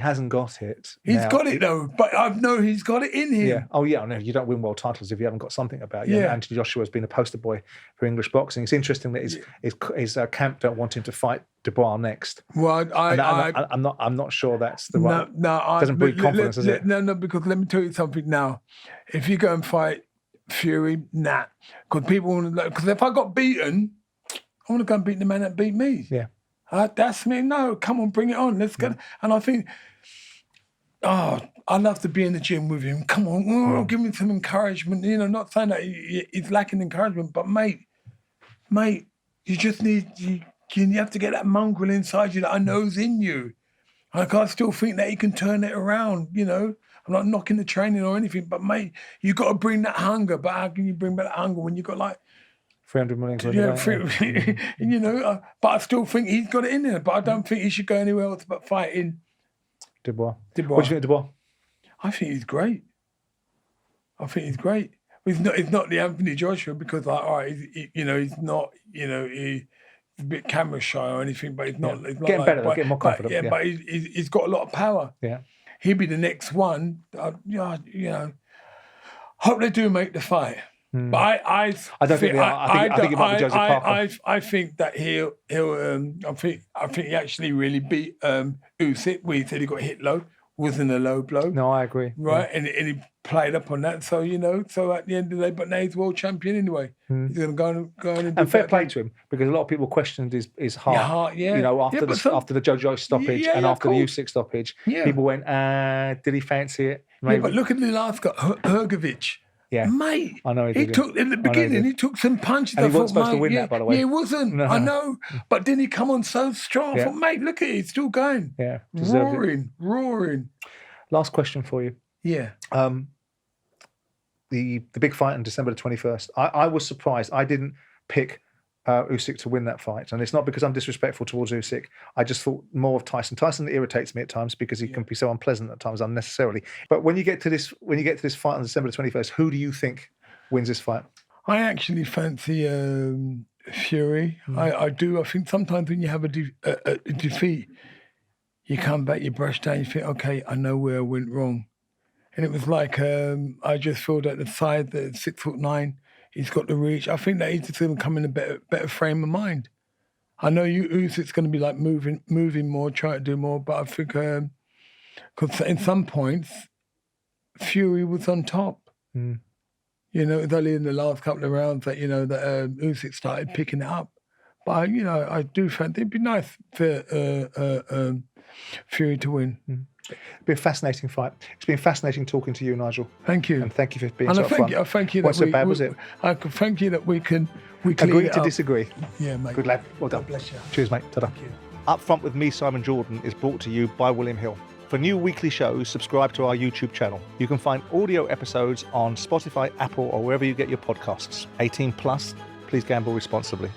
got it though. But I know he's got it in him. Yeah. Oh yeah. No, you don't win world titles if you haven't got something about you. Yeah. Anthony Joshua's been a poster boy for English boxing. It's interesting that his camp don't want him to fight Dubois next. Well, I'm not sure that's the right. No, doesn't breed confidence, does it? No, because let me tell you something now. If you go and fight Fury, because because if I got beaten, I want to go and beat the man that beat me. Yeah. That's me. No, come on, bring it on. Let's go. And I think, I'd love to be in the gym with him. Come on, give me some encouragement. Not saying that he's lacking encouragement, but mate, you just need, you have to get that mongrel inside you that I know's in you. I still think that he can turn it around, I'm not knocking the training or anything, but mate, you got to bring that hunger. But how can you bring back that hunger when you got like, 300 million. But I still think he's got it in there. But I don't think he should go anywhere else but fighting Dubois. What do you think of Dubois? I think he's great. He's not the Anthony Joshua because, like, all right, he's not, he's a bit camera shy or anything, but he's not. He's not getting better, getting more confident. But he's got a lot of power. Yeah. He'll be the next one. Hope they do make the fight. But I don't think they are. I think it might be Joseph Parker. I think that he'll. I think he actually really beat Usyk. We said he got hit low, wasn't a low blow. No, I agree. Right, and he played up on that. So so at the end of the day, but now he's world champion anyway. He's going to go on and fair play to him because a lot of people questioned his heart. Yeah. After the Jojo stoppage and after the Usyk stoppage, people went, "Did he fancy it?" Maybe. Yeah, but look at the last guy, Hrgovic. Yeah, mate. I know he took in the beginning. He took some punches. And he wasn't supposed to win that, by the way. Yeah, he wasn't. No. I know, but didn't he come on so strong? I thought, mate, look at it. He's still going. Yeah, roaring. Last question for you. Yeah. The big fight on December the 21st. I was surprised. I didn't pick Usyk to win that fight, and it's not because I'm disrespectful towards Usyk. I just thought more of Tyson. Tyson irritates me at times because he can be so unpleasant at times unnecessarily. But when you get to this fight on December the 21st, who do you think wins this fight? I actually fancy Fury. I do. I think sometimes when you have a defeat, you come back, you brush down, you think, okay, I know where I went wrong. And it was like I just feel that the side, the 6'9", he's got the reach. I think that he's just going to come in a better frame of mind. I know Usyk's going to be like moving more, trying to do more, but I think because in some points, Fury was on top. It was only in the last couple of rounds that that Usyk started picking it up. But I do think it'd be nice for Fury to win. It's been a fascinating fight. It's been fascinating talking to you, Nigel. Thank you. And thank you for being so upfront. I thank you that What's so bad, was it? I thank you that we can agree to disagree. Yeah, mate. Good lad. Well done. God bless you. Cheers, mate. Ta-da. Thank you. Up Front with me, Simon Jordan, is brought to you by William Hill. For new weekly shows, subscribe to our YouTube channel. You can find audio episodes on Spotify, Apple, or wherever you get your podcasts. 18+, please gamble responsibly.